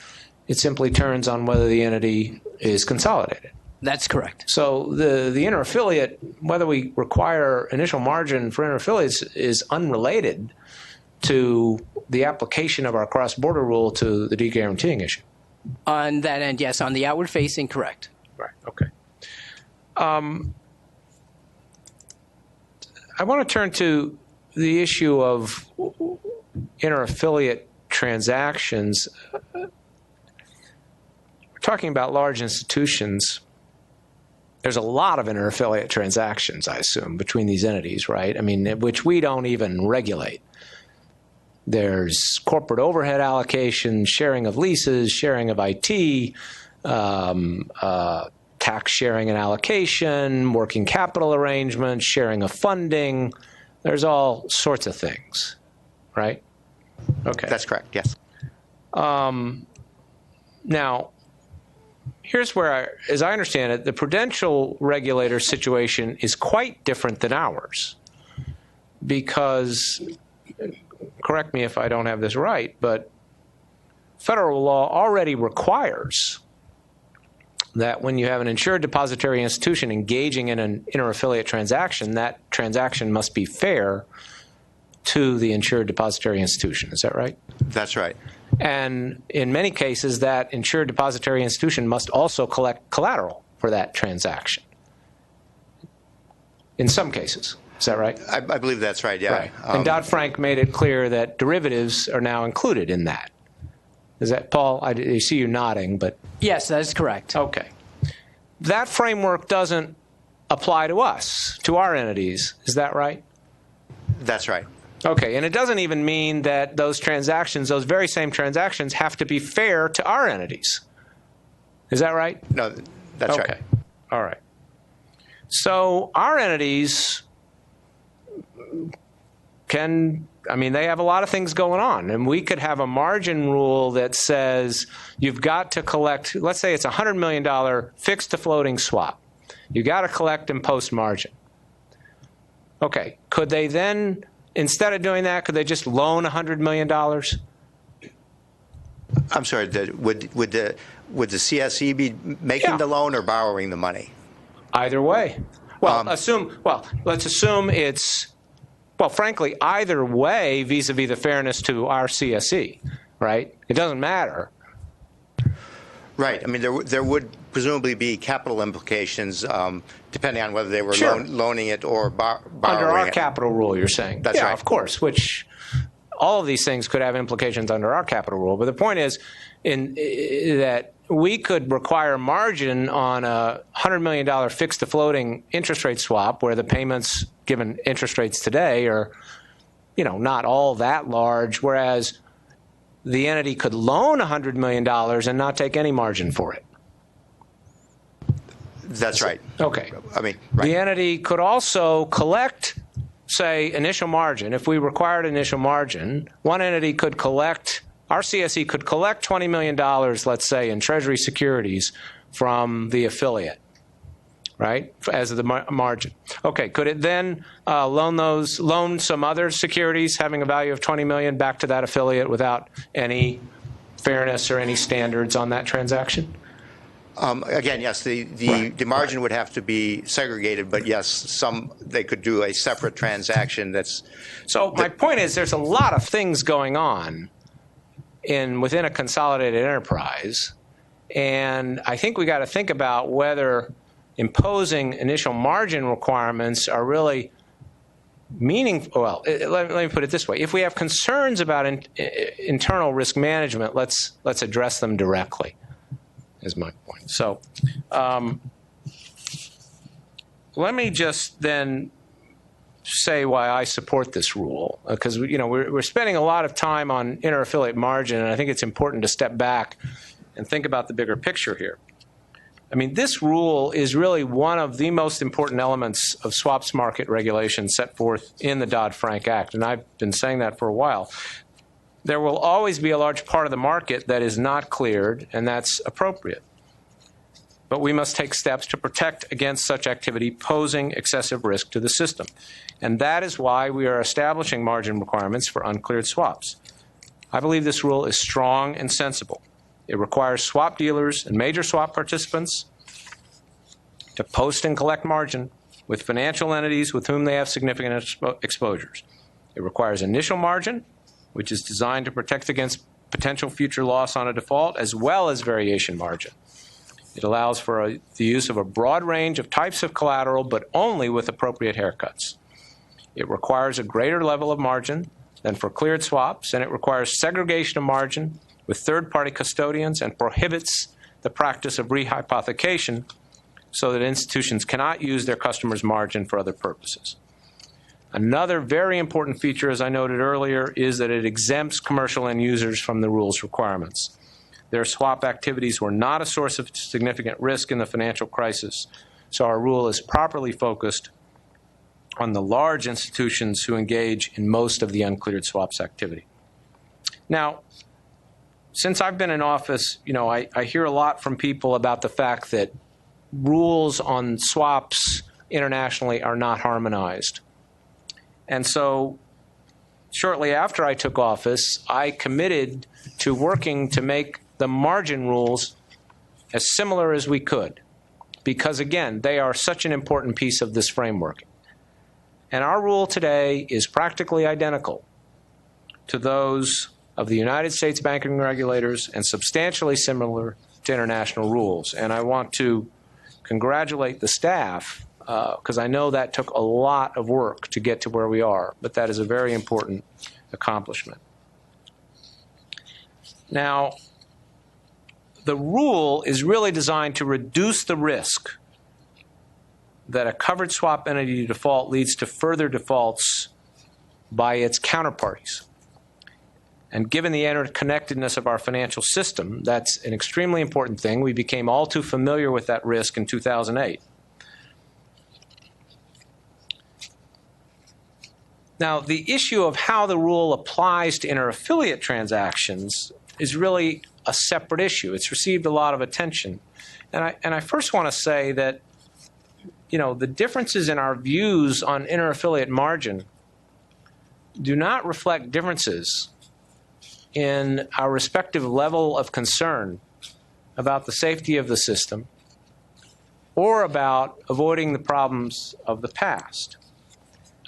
It simply turns on whether the entity is consolidated. That's correct. So the inter-affiliate, whether we require initial margin for inter-affiliates, is unrelated to the application of our cross-border rule to the de-guaranteeing issue. On that end, yes. On the outward-facing, correct. Right. Okay. I want to turn to the issue of inter-affiliate transactions. We're talking about large institutions. There's a lot of inter-affiliate transactions, I assume, between these entities, right? I mean, which we don't even regulate. There's corporate overhead allocation, sharing of leases, sharing of IT, tax sharing and allocation, working capital arrangements, sharing of funding. There's all sorts of things, right? Okay. That's correct, yes. Now, here's where, as I understand it, the prudential regulator situation is quite different than ours because, correct me if I don't have this right, but federal law already requires that when you have an insured depository institution engaging in an inter-affiliate transaction, that transaction must be fair to the insured depository institution. Is that right? That's right. And in many cases, that insured depository institution must also collect collateral for that transaction. In some cases. Is that right? I believe that's right, yeah. Right. And Dodd-Frank made it clear that derivatives are now included in that. Is that, Paul? I see you nodding, but... Yes, that is correct. Okay. That framework doesn't apply to us, to our entities. Is that right? That's right. Okay, and it doesn't even mean that those transactions, those very same transactions, have to be fair to our entities. Is that right? No, that's right. Okay, all right. So our entities they have a lot of things going on, and we could have a margin rule that says you've got to collect, let's say it's a $100 million fixed to floating swap. You got to collect and post margin. Okay, could they then, instead of doing that, could they just loan $100 million? I'm sorry, would the CSE be making the loan or borrowing the money? Either way. Well, let's assume it's, frankly, either way vis-a-vis the fairness to our CSE, right? It doesn't matter. Right. I mean, there would presumably be capital implications depending on whether they were loaning it or borrowing it. Under our capital rule, you're saying. That's right. Of course, which all of these things could have implications under our capital rule. But the point is that we could require margin on a $100 million fixed to floating interest rate swap where the payments, given interest rates today, are, not all that large, whereas the entity could loan $100 million and not take any margin for it. That's right. Okay. I mean, right. The entity could also collect, say, initial margin. If we required initial margin, one entity could collect, our CSE could collect $20 million, let's say, in Treasury securities from the affiliate, right, as the margin. Okay, could it then loan some other securities having a value of $20 million back to that affiliate without any fairness or any standards on that transaction? Again, yes, the margin would have to be segregated, but yes, they could do a separate transaction that's. So my point is there's a lot of things going on within a consolidated enterprise, and I think we got to think about whether imposing initial margin requirements are really meaningful. Well, let me put it this way. If we have concerns about internal risk management, let's address them directly, is my point. So let me just then say why I support this rule, because we're spending a lot of time on inter-affiliate margin, and I think it's important to step back and think about the bigger picture here. I mean, this rule is really one of the most important elements of swaps market regulation set forth in the Dodd-Frank Act, and I've been saying that for a while. There will always be a large part of the market that is not cleared, and that's appropriate. But we must take steps to protect against such activity posing excessive risk to the system. And that is why we are establishing margin requirements for uncleared swaps. I believe this rule is strong and sensible. It requires swap dealers and major swap participants to post and collect margin with financial entities with whom they have significant exposures. It requires initial margin, which is designed to protect against potential future loss on a default, as well as variation margin. It allows for the use of a broad range of types of collateral, but only with appropriate haircuts. It requires a greater level of margin than for cleared swaps, and it requires segregation of margin with third-party custodians and prohibits the practice of rehypothecation so that institutions cannot use their customers' margin for other purposes. Another very important feature, as I noted earlier, is that it exempts commercial end users from the rule's requirements. Their swap activities were not a source of significant risk in the financial crisis, so our rule is properly focused on the large institutions who engage in most of the uncleared swaps activity. Now, since I've been in office, I hear a lot from people about the fact that rules on swaps internationally are not harmonized. And so shortly after I took office, I committed to working to make the margin rules as similar as we could, because, again, they are such an important piece of this framework. And our rule today is practically identical to those of the United States banking regulators and substantially similar to international rules. And I want to congratulate the staff, because I know that took a lot of work to get to where we are, but that is a very important accomplishment. Now, the rule is really designed to reduce the risk that a covered swap entity default leads to further defaults by its counterparties. And given the interconnectedness of our financial system, that's an extremely important thing. We became all too familiar with that risk in 2008. Now, the issue of how the rule applies to inter-affiliate transactions is really a separate issue. It's received a lot of attention. And I first want to say that, the differences in our views on inter-affiliate margin do not reflect differences in our respective level of concern about the safety of the system or about avoiding the problems of the past.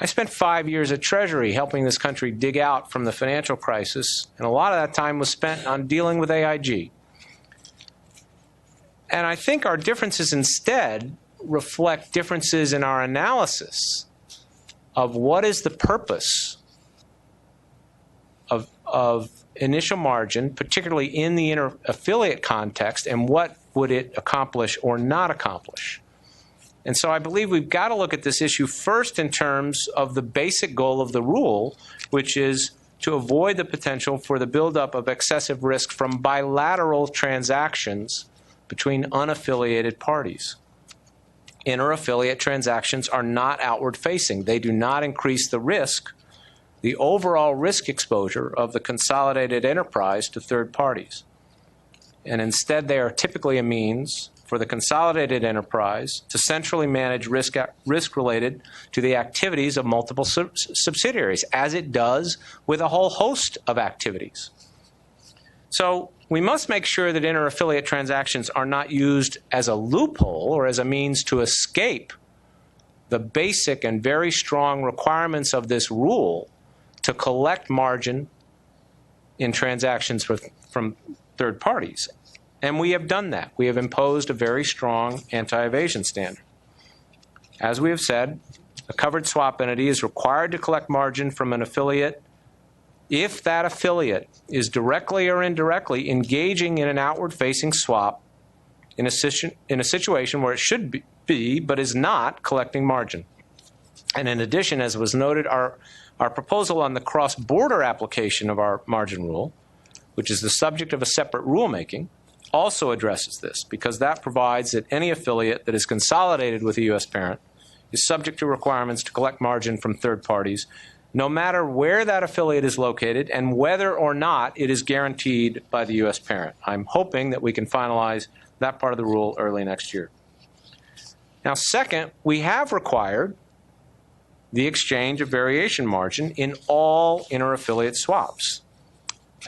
I spent 5 years at Treasury helping this country dig out from the financial crisis, and a lot of that time was spent on dealing with AIG. And I think our differences instead reflect differences in our analysis of what is the purpose of initial margin, particularly in the inter-affiliate context, and what would it accomplish or not accomplish. And so I believe we've got to look at this issue first in terms of the basic goal of the rule, which is to avoid the potential for the buildup of excessive risk from bilateral transactions between unaffiliated parties. Inter-affiliate transactions are not outward-facing. They do not increase the risk, the overall risk exposure of the consolidated enterprise to third parties. And instead, they are typically a means for the consolidated enterprise to centrally manage risk related to the activities of multiple subsidiaries, as it does with a whole host of activities. So we must make sure that inter-affiliate transactions are not used as a loophole or as a means to escape the basic and very strong requirements of this rule to collect margin in transactions from third parties. And we have done that. We have imposed a very strong anti-evasion standard. As we have said, a covered swap entity is required to collect margin from an affiliate if that affiliate is directly or indirectly engaging in an outward-facing swap in a situation where it should be but is not collecting margin. And in addition, as was noted, our proposal on the cross-border application of our margin rule, which is the subject of a separate rulemaking, also addresses this, because that provides that any affiliate that is consolidated with a U.S. parent is subject to requirements to collect margin from third parties, no matter where that affiliate is located and whether or not it is guaranteed by the U.S. parent. I'm hoping that we can finalize that part of the rule early next year. Now, second, we have required the exchange of variation margin in all inter-affiliate swaps.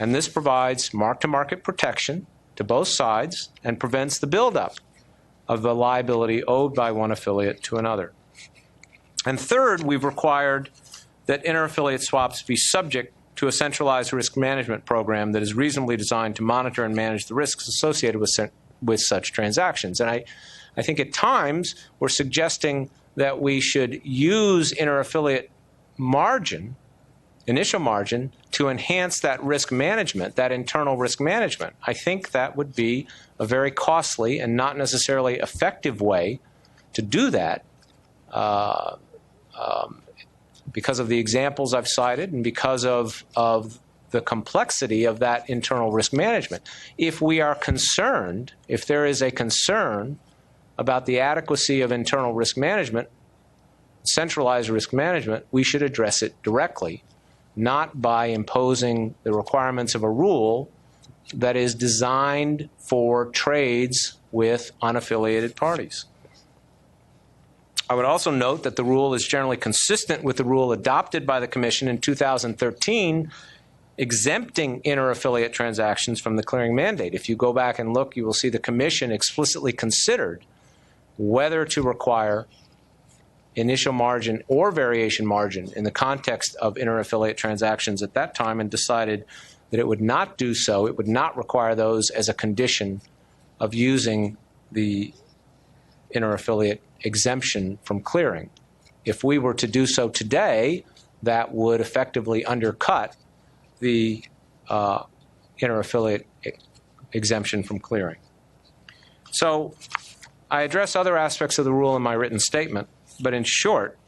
And this provides mark-to-market protection to both sides and prevents the buildup of the liability owed by one affiliate to another. And third, we've required that inter-affiliate swaps be subject to a centralized risk management program that is reasonably designed to monitor and manage the risks associated with such transactions. And I think at times we're suggesting that we should use inter-affiliate margin, initial margin, to enhance that risk management, that internal risk management. I think that would be a very costly and not necessarily effective way to do that because of the examples I've cited and because of the complexity of that internal risk management. If we are concerned, if there is a concern about the adequacy of internal risk management, centralized risk management, we should address it directly, not by imposing the requirements of a rule that is designed for trades with unaffiliated parties. I would also note that the rule is generally consistent with the rule adopted by the Commission in 2013 exempting inter-affiliate transactions from the clearing mandate. If you go back and look, you will see the Commission explicitly considered whether to require initial margin or variation margin in the context of inter-affiliate transactions at that time and decided that it would not do so. It would not require those as a condition of using the inter-affiliate exemption from clearing. If we were to do so today, that would effectively undercut the inter-affiliate exemption from clearing. So I address other aspects of the rule in my written statement, but in short,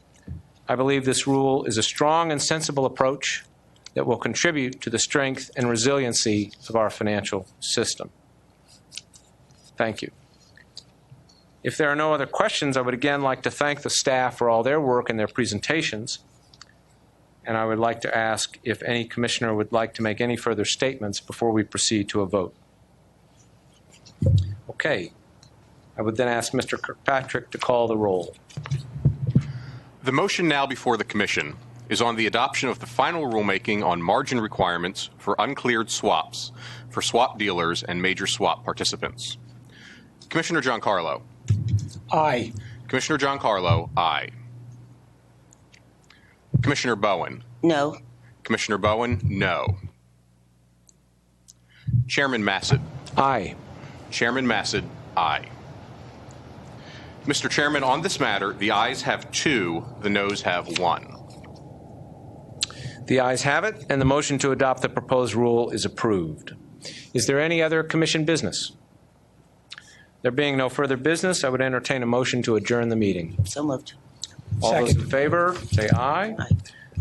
I believe this rule is a strong and sensible approach that will contribute to the strength and resiliency of our financial system. Thank you. If there are no other questions, I would again like to thank the staff for all their work and their presentations. And I would like to ask if any commissioner would like to make any further statements before we proceed to a vote. Okay. I would then ask Mr. Kirkpatrick to call the roll. The motion now before the Commission is on the adoption of the final rulemaking on margin requirements for uncleared swaps for swap dealers and major swap participants. Commissioner Giancarlo. Aye. Commissioner Giancarlo, aye. Commissioner Bowen. No. Commissioner Bowen, no. Chairman Massad. Aye. Chairman Massad, aye. Mr. Chairman, on this matter, the ayes have 2, the noes have 1. The ayes have it, and the motion to adopt the proposed rule is approved. Is there any other commission business? There being no further business, I would entertain a motion to adjourn the meeting. So moved. All those in favor, say aye. Aye.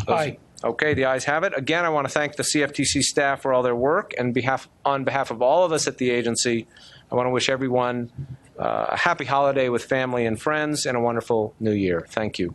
Aye. Okay, the ayes have it. Again, I want to thank the Cftc staff for all their work, and on behalf of all of us at the agency, I want to wish everyone a happy holiday with family and friends and a wonderful new year. Thank you.